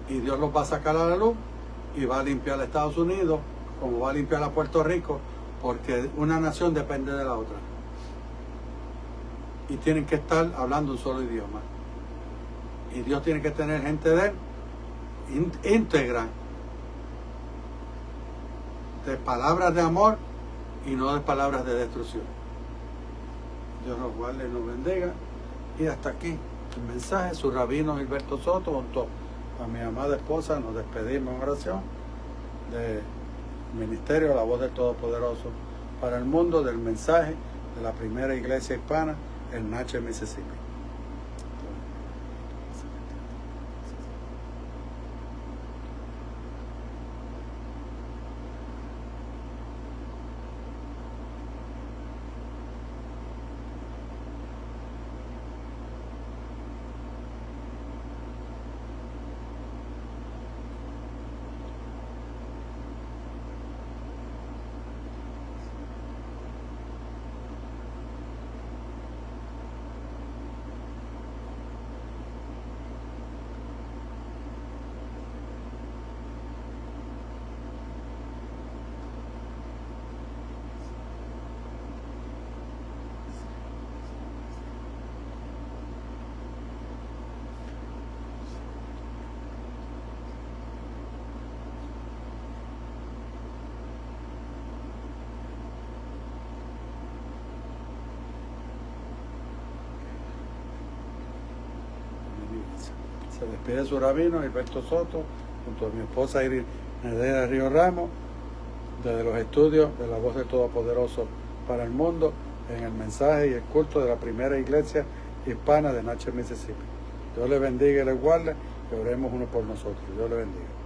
Y Dios los va a sacar a la luz y va a limpiar a Estados Unidos como va a limpiar a Puerto Rico, porque una nación depende de la otra. Y tienen que estar hablando un solo idioma. Y Dios tiene que tener gente de él íntegra, de palabras de amor y no de palabras de destrucción. Dios nos guarde y nos bendiga. Y hasta aquí el mensaje. Su rabino Gilberto Soto, junto a mi amada esposa, nos despedimos en oración del Ministerio La Voz del Todopoderoso para el mundo, del mensaje de la primera iglesia hispana en Natchez, Mississippi. Se despide su rabino Gilberto Soto junto a mi esposa Iris Nedera Río Ramos desde los estudios de La Voz del Todopoderoso para el mundo en el mensaje y el culto de la primera iglesia hispana de Natchez, Mississippi. Dios le bendiga y le guarde, y oremos uno por nosotros. Dios le bendiga.